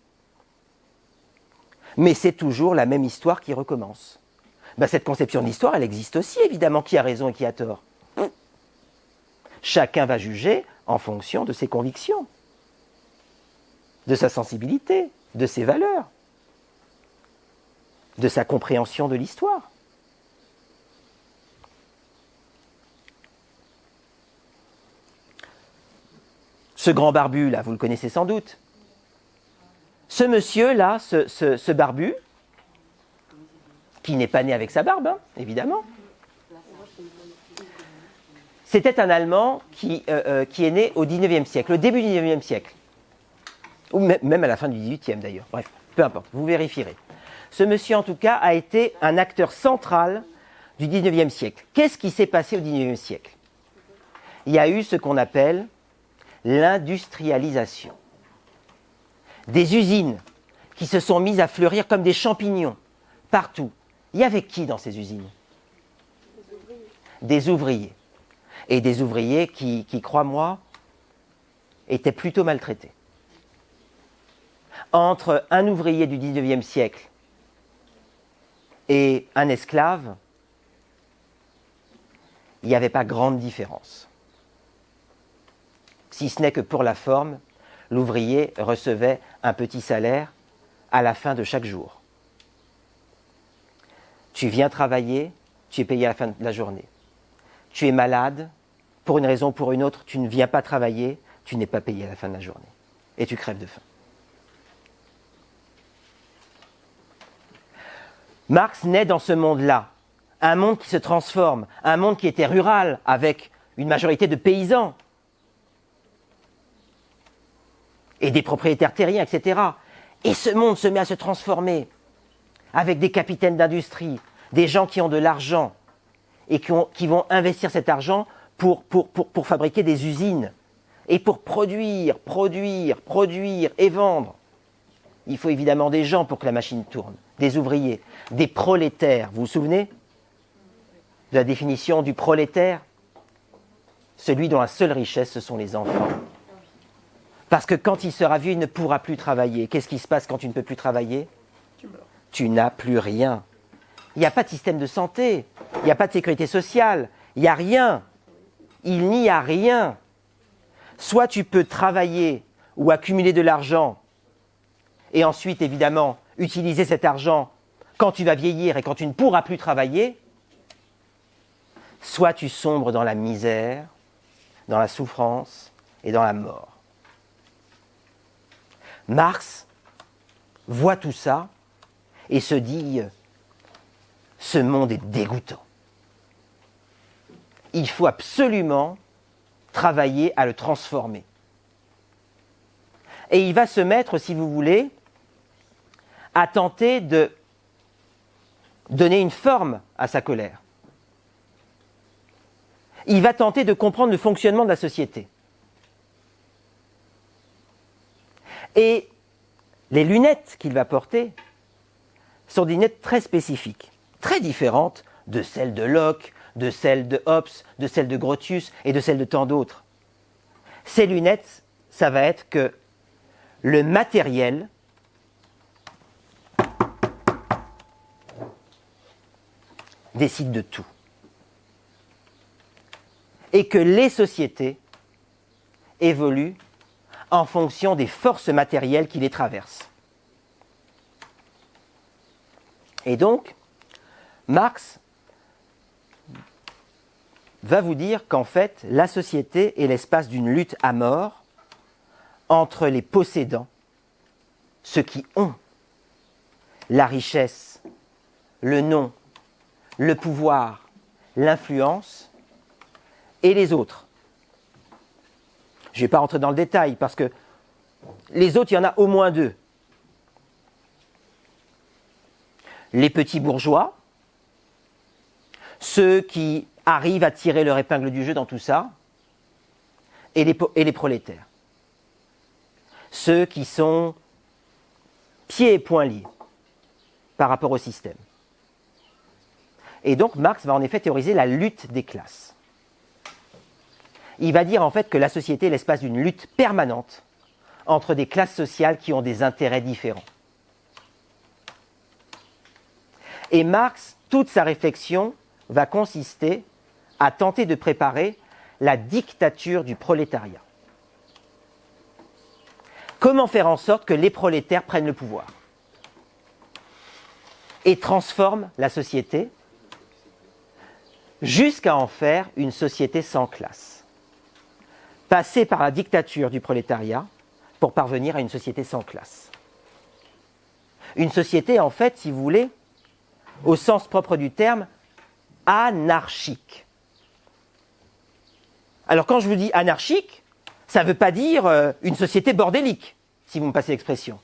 Mais c'est toujours la même histoire qui recommence. Cette conception de l'histoire, elle existe aussi, évidemment. Qui a raison et qui a tort? Chacun va juger en fonction de ses convictions, de sa sensibilité, de ses valeurs, de sa compréhension de l'histoire. Ce grand barbu, là, vous le connaissez sans doute. Ce monsieur-là, ce barbu, qui n'est pas né avec sa barbe, hein, évidemment. C'était un Allemand qui est né au XIXe siècle, au début du XIXe siècle. Ou même à la fin du XVIIIe d'ailleurs. Bref, peu importe, vous vérifierez. Ce monsieur, en tout cas, a été un acteur central du XIXe siècle. Qu'est-ce qui s'est passé au XIXe siècle? Il y a eu ce qu'on appelle l'industrialisation. Des usines qui se sont mises à fleurir comme des champignons, partout. Il y avait qui dans ces usines? Des ouvriers. Et des ouvriers qui, crois-moi, étaient plutôt maltraités. Entre un ouvrier du XIXe siècle et un esclave, il n'y avait pas grande différence. Si ce n'est que pour la forme, l'ouvrier recevait un petit salaire à la fin de chaque jour. Tu viens travailler, tu es payé à la fin de la journée. Tu es malade, pour une raison ou pour une autre, tu ne viens pas travailler, tu n'es pas payé à la fin de la journée. Et tu crèves de faim. Marx naît dans ce monde-là, un monde qui se transforme, un monde qui était rural, avec une majorité de paysans et des propriétaires terriens, etc. Et ce monde se met à se transformer avec des capitaines d'industrie, des gens qui ont de l'argent et qui vont investir cet argent pour fabriquer des usines et pour produire et vendre. Il faut évidemment des gens pour que la machine tourne, des ouvriers, des prolétaires. Vous vous souvenez de la définition du prolétaire? Celui dont la seule richesse, ce sont les enfants. Parce que quand il sera vieux, il ne pourra plus travailler. Qu'est-ce qui se passe quand tu ne peux plus travailler? Tu meurs. Tu n'as plus rien. Il n'y a pas de système de santé, il n'y a pas de sécurité sociale, il n'y a rien. Il n'y a rien. Soit tu peux travailler ou accumuler de l'argent et ensuite, évidemment, utiliser cet argent quand tu vas vieillir et quand tu ne pourras plus travailler, soit tu sombres dans la misère, dans la souffrance et dans la mort. Marx voit tout ça et se dit « ce monde est dégoûtant. Il faut absolument travailler à le transformer. » Et il va se mettre, si vous voulez, à tenter de donner une forme à sa colère. Il va tenter de comprendre le fonctionnement de la société. Et les lunettes qu'il va porter sont des lunettes très spécifiques, très différentes de celles de Locke, de celles de Hobbes, de celles de Grotius et de celles de tant d'autres. Ces lunettes, ça va être que le matériel décide de tout. Et que les sociétés évoluent en fonction des forces matérielles qui les traversent. Et donc, Marx va vous dire qu'en fait, la société est l'espace d'une lutte à mort entre les possédants, ceux qui ont la richesse, le nom, le pouvoir, l'influence, et les autres. Je ne vais pas rentrer dans le détail parce que les autres, il y en a au moins deux. Les petits bourgeois, ceux qui arrivent à tirer leur épingle du jeu dans tout ça, et les prolétaires. Ceux qui sont pieds et poings liés par rapport au système. Et donc Marx va en effet théoriser la lutte des classes. Il va dire en fait que la société est l'espace d'une lutte permanente entre des classes sociales qui ont des intérêts différents. Et Marx, toute sa réflexion va consister à tenter de préparer la dictature du prolétariat. Comment faire en sorte que les prolétaires prennent le pouvoir et transforment la société jusqu'à en faire une société sans classe. Passer par la dictature du prolétariat pour parvenir à une société sans classe. Une société, en fait, si vous voulez, au sens propre du terme, anarchique. Alors quand je vous dis anarchique, ça ne veut pas dire une société bordélique, si vous me passez l'expression.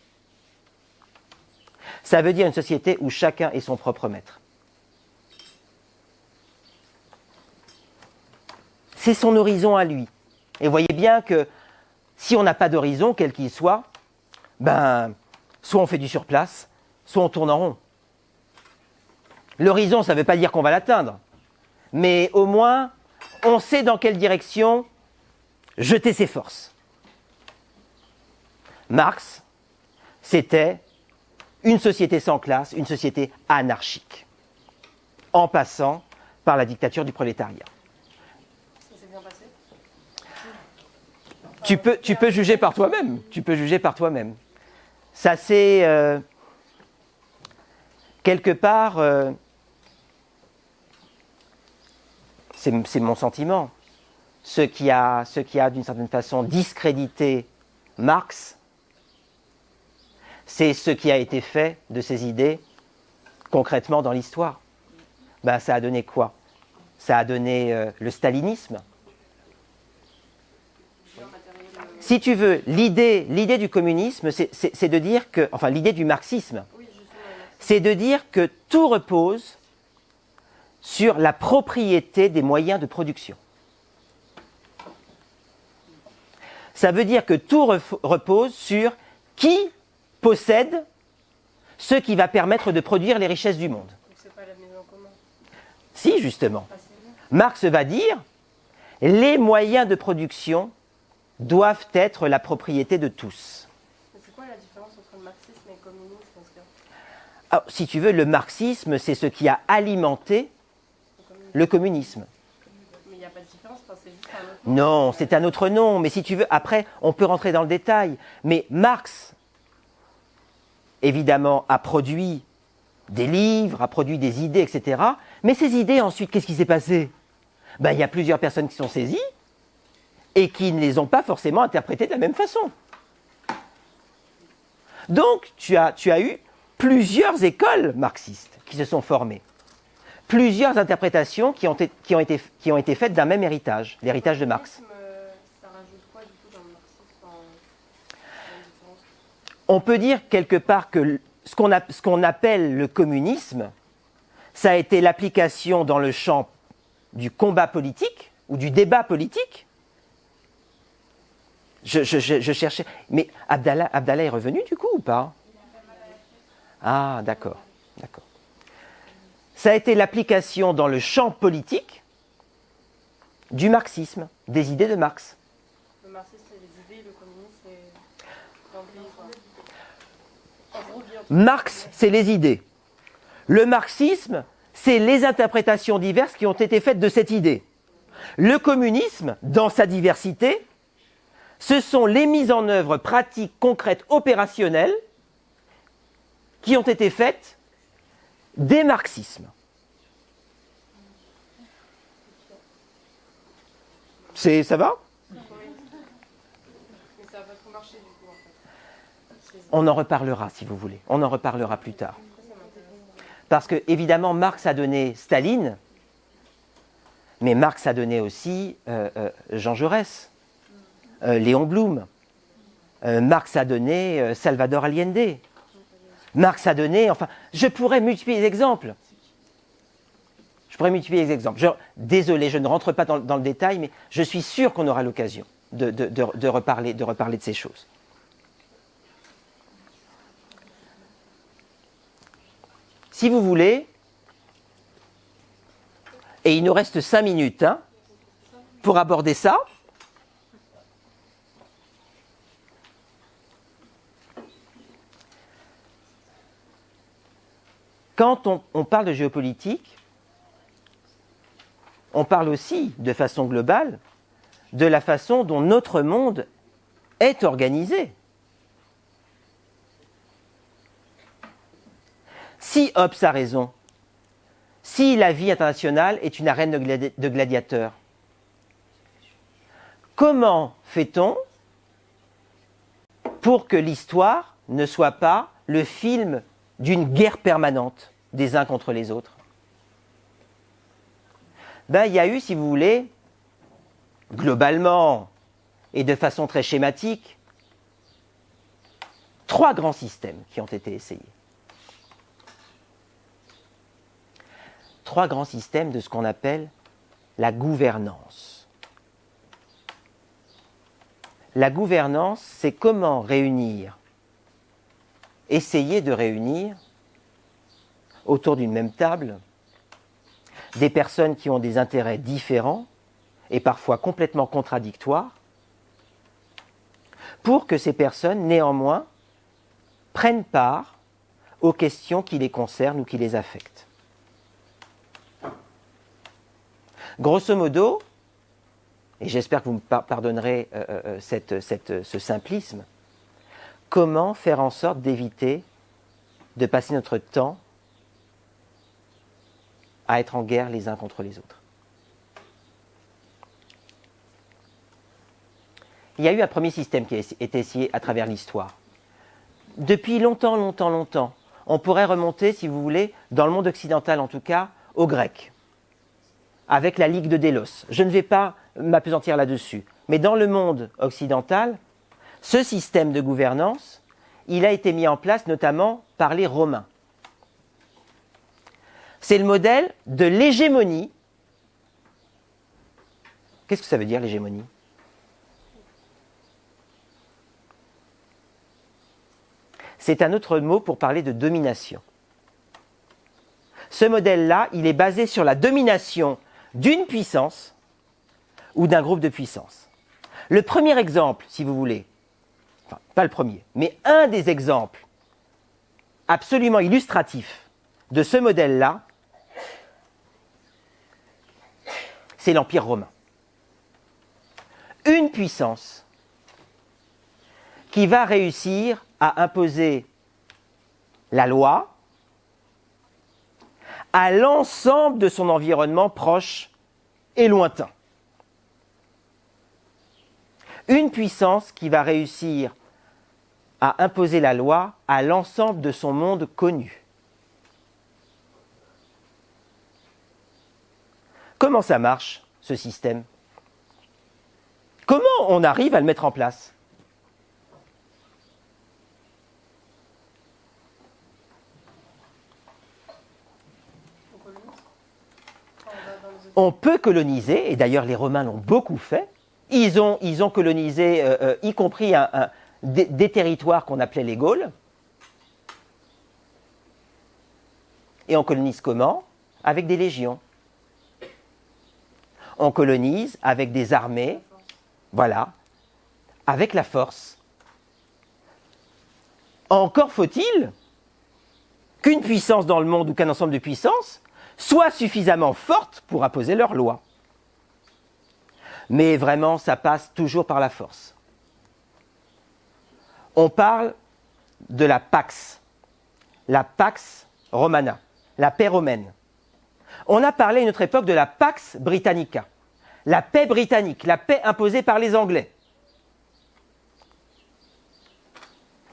Ça veut dire une société où chacun est son propre maître. C'est son horizon à lui. Et vous voyez bien que si on n'a pas d'horizon, quel qu'il soit, ben, soit on fait du surplace, soit on tourne en rond. L'horizon, ça ne veut pas dire qu'on va l'atteindre, mais au moins, on sait dans quelle direction jeter ses forces. Marx, c'était une société sans classe, une société anarchique, en passant par la dictature du prolétariat. Ça s'est bien passé. Tu peux juger par toi-même. Tu peux juger par toi-même. Ça c'est quelque part, c'est mon sentiment. Ce qui a d'une certaine façon discrédité Marx, c'est ce qui a été fait de ces idées concrètement dans l'histoire. Ben, ça a donné quoi? Ça a donné le stalinisme. Si tu veux, l'idée du communisme, c'est de dire que, enfin l'idée du marxisme, c'est de dire que tout repose sur la propriété des moyens de production. Ça veut dire que tout repose sur qui possède ce qui va permettre de produire les richesses du monde. Donc c'est pas la mise en commun. Si, justement. Marx va dire, les moyens de production doivent être la propriété de tous. Mais c'est quoi la différence entre le marxisme et le communisme dans ce cas? Alors, si tu veux, le marxisme, c'est ce qui a alimenté le communisme. Mais il n'y a pas de différence, enfin, c'est juste un autre. Non, c'est un autre nom, mais si tu veux, après, on peut rentrer dans le détail. Mais Marx, évidemment, a produit des livres, a produit des idées, etc. Mais ces idées, ensuite, qu'est-ce qui s'est passé? Ben, il y a plusieurs personnes qui sont saisies et qui ne les ont pas forcément interprétées de la même façon. Donc, tu as eu plusieurs écoles marxistes qui se sont formées. Plusieurs interprétations qui ont été faites d'un même héritage, l'héritage de Marx. Ça rajoute quoi du coup dans le marxisme, la différence? On peut dire quelque part que ce qu'on appelle le communisme, ça a été l'application dans le champ du combat politique ou du débat politique. Je cherchais... Mais Abdallah est revenu du coup ou pas? Ah, d'accord, d'accord. Ça a été l'application dans le champ politique du marxisme, des idées de Marx. Le marxisme, c'est les idées, le communisme, c'est en gros, bien. Marx, c'est les idées. Le marxisme, c'est les interprétations diverses qui ont été faites de cette idée. Le communisme, dans sa diversité, ce sont les mises en œuvre pratiques, concrètes, opérationnelles qui ont été faites des marxismes. Ça va? Mais ça va pas trop marcher du coup en fait. On en reparlera si vous voulez. On en reparlera plus tard. Parce que, évidemment, Marx a donné Staline, mais Marx a donné aussi Jean Jaurès, Léon Blum. Marx a donné Salvador Allende. Marx a donné, enfin, je pourrais multiplier les exemples. Désolé, je ne rentre pas dans le détail, mais je suis sûr qu'on aura l'occasion de reparler de ces choses. Si vous voulez, et il nous reste 5 minutes pour aborder ça. Quand on parle de géopolitique, on parle aussi, de façon globale, de la façon dont notre monde est organisé. Si Hobbes a raison, si la vie internationale est une arène de gladiateurs, comment fait-on pour que l'histoire ne soit pas le film d'une guerre permanente? des uns contre les autres? Ben, il y a eu, si vous voulez, globalement et de façon très schématique, 3 grands systèmes qui ont été essayés. 3 grands systèmes de ce qu'on appelle la gouvernance. La gouvernance, c'est comment réunir, essayer de réunir autour d'une même table des personnes qui ont des intérêts différents et parfois complètement contradictoires, pour que ces personnes, néanmoins, prennent part aux questions qui les concernent ou qui les affectent. Grosso modo, et j'espère que vous me pardonnerez ce simplisme, comment faire en sorte d'éviter de passer notre temps à être en guerre les uns contre les autres. Il y a eu un premier système qui a été essayé à travers l'histoire. Depuis longtemps, on pourrait remonter, si vous voulez, dans le monde occidental en tout cas, aux Grecs, avec la Ligue de Délos. Je ne vais pas m'appesantir là-dessus, mais dans le monde occidental, ce système de gouvernance, il a été mis en place notamment par les Romains. C'est le modèle de l'hégémonie. Qu'est-ce que ça veut dire, l'hégémonie ? C'est un autre mot pour parler de domination. Ce modèle-là, il est basé sur la domination d'une puissance ou d'un groupe de puissances. Le premier exemple, si vous voulez, enfin, pas le premier, mais un des exemples absolument illustratifs de ce modèle-là, c'est l'Empire romain. Une puissance qui va réussir à imposer la loi à l'ensemble de son environnement proche et lointain. Une puissance qui va réussir à imposer la loi à l'ensemble de son monde connu. Comment ça marche, ce système ? Comment on arrive à le mettre en place ? On peut coloniser, et d'ailleurs les Romains l'ont beaucoup fait. Ils ont colonisé, y compris des territoires qu'on appelait les Gaules. Et on colonise comment ? Avec des légions. On colonise avec des armées, voilà, avec la force. Encore faut-il qu'une puissance dans le monde ou qu'un ensemble de puissances soit suffisamment forte pour imposer leurs lois. Mais vraiment, ça passe toujours par la force. On parle de la Pax Romana, la paix romaine. On a parlé à une autre époque de la Pax Britannica, la paix britannique, la paix imposée par les Anglais.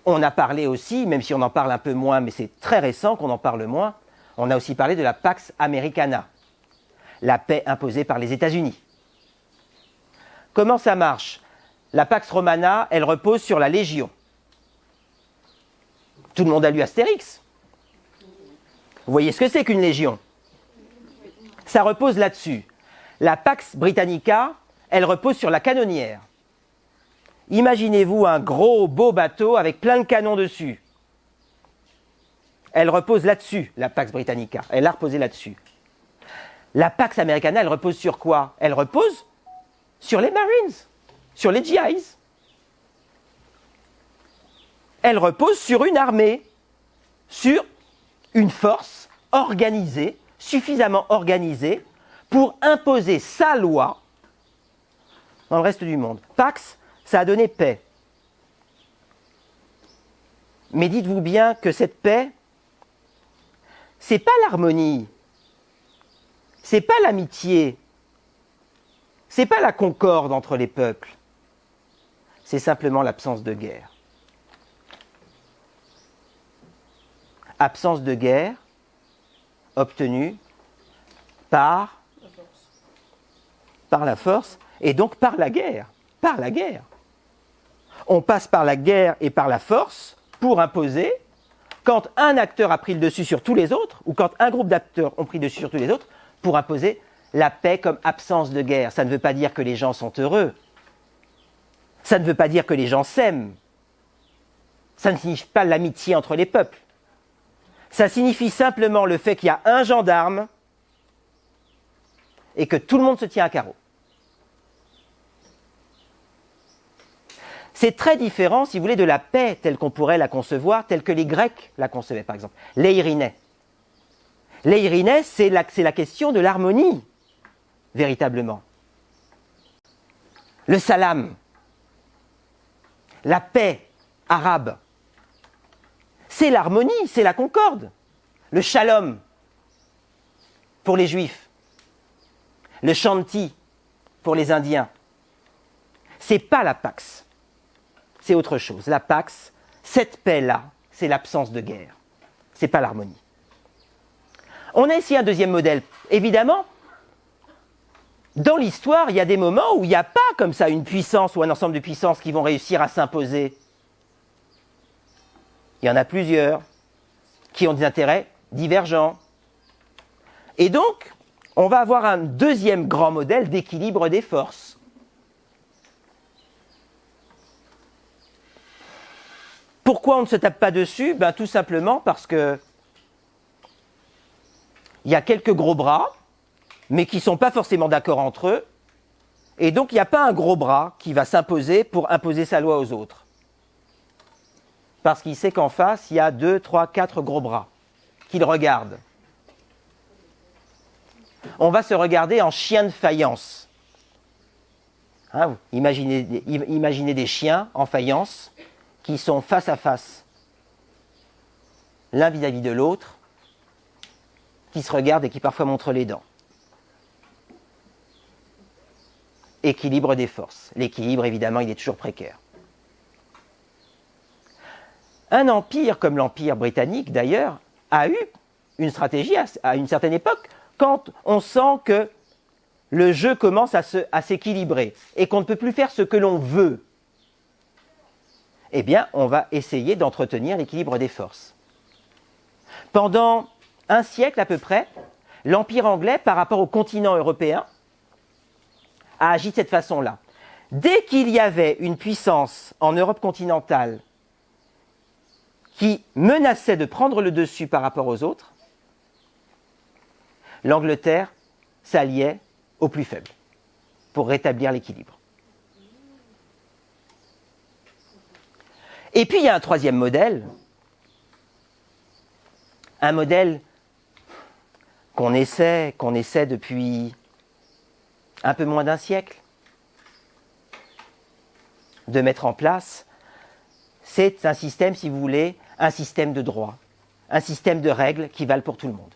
On a parlé aussi, même si on en parle un peu moins, mais c'est très récent qu'on en parle moins, on a aussi parlé de la Pax Americana, la paix imposée par les États-Unis. Comment ça marche ? La Pax Romana, elle repose sur la Légion. Tout le monde a lu Astérix. Vous voyez ce que c'est qu'une légion ? Ça repose là-dessus. La Pax Britannica, elle repose sur la canonnière. Imaginez-vous un gros, beau bateau avec plein de canons dessus. Elle repose là-dessus, la Pax Britannica. Elle a reposé là-dessus. La Pax Americana, elle repose sur quoi ? Elle repose sur les Marines, sur les GIs. Elle repose sur une armée, sur une force organisée, suffisamment organisée pour imposer sa loi dans le reste du monde. Pax, ça a donné paix. Mais dites-vous bien que cette paix, c'est pas l'harmonie, c'est pas l'amitié, c'est pas la concorde entre les peuples, c'est simplement l'absence de guerre. Absence de guerre, obtenue par La force. la force et donc par la guerre. Par la guerre. On passe par la guerre et par la force pour imposer, quand un acteur a pris le dessus sur tous les autres, ou quand un groupe d'acteurs ont pris le dessus sur tous les autres, pour imposer la paix comme absence de guerre. Ça ne veut pas dire que les gens sont heureux. Ça ne veut pas dire que les gens s'aiment. Ça ne signifie pas l'amitié entre les peuples. Ça signifie simplement le fait qu'il y a un gendarme et que tout le monde se tient à carreau. C'est très différent, si vous voulez, de la paix telle qu'on pourrait la concevoir, telle que les Grecs la concevaient, par exemple. L'Eirinée. L'Eirinée, c'est la question de l'harmonie, véritablement. Le salam, la paix arabe, c'est l'harmonie, c'est la concorde. Le shalom, pour les juifs. Le shanti, pour les indiens. C'est pas la pax. C'est autre chose. La pax, cette paix-là, c'est l'absence de guerre. C'est pas l'harmonie. On a ici un deuxième modèle. Évidemment, dans l'histoire, il y a des moments où il n'y a pas comme ça une puissance ou un ensemble de puissances qui vont réussir à s'imposer. Il y en a plusieurs qui ont des intérêts divergents. Et donc, on va avoir un deuxième grand modèle d'équilibre des forces. Pourquoi on ne se tape pas dessus? Tout simplement parce que il y a quelques gros bras, mais qui ne sont pas forcément d'accord entre eux. Et donc, il n'y a pas un gros bras qui va s'imposer pour imposer sa loi aux autres. Parce qu'il sait qu'en face, il y a 2, 3, 4 gros bras qui le regardent. On va se regarder en chien de faïence. Hein, imaginez des chiens en faïence qui sont face à face, l'un vis-à-vis de l'autre, qui se regardent et qui parfois montrent les dents. Équilibre des forces. L'équilibre, évidemment, il est toujours précaire. Un empire comme l'Empire britannique, d'ailleurs, a eu une stratégie à une certaine époque, quand on sent que le jeu commence à s'équilibrer et qu'on ne peut plus faire ce que l'on veut. Eh bien, on va essayer d'entretenir l'équilibre des forces. Pendant un siècle à peu près, l'Empire anglais, par rapport au continent européen, a agi de cette façon-là. Dès qu'il y avait une puissance en Europe continentale qui menaçait de prendre le dessus par rapport aux autres, l'Angleterre s'alliait aux plus faibles pour rétablir l'équilibre. Et puis il y a un troisième modèle, un modèle qu'on essaie depuis un peu moins d'un siècle de mettre en place. C'est un système, si vous voulez, un système de droit, un système de règles qui valent pour tout le monde.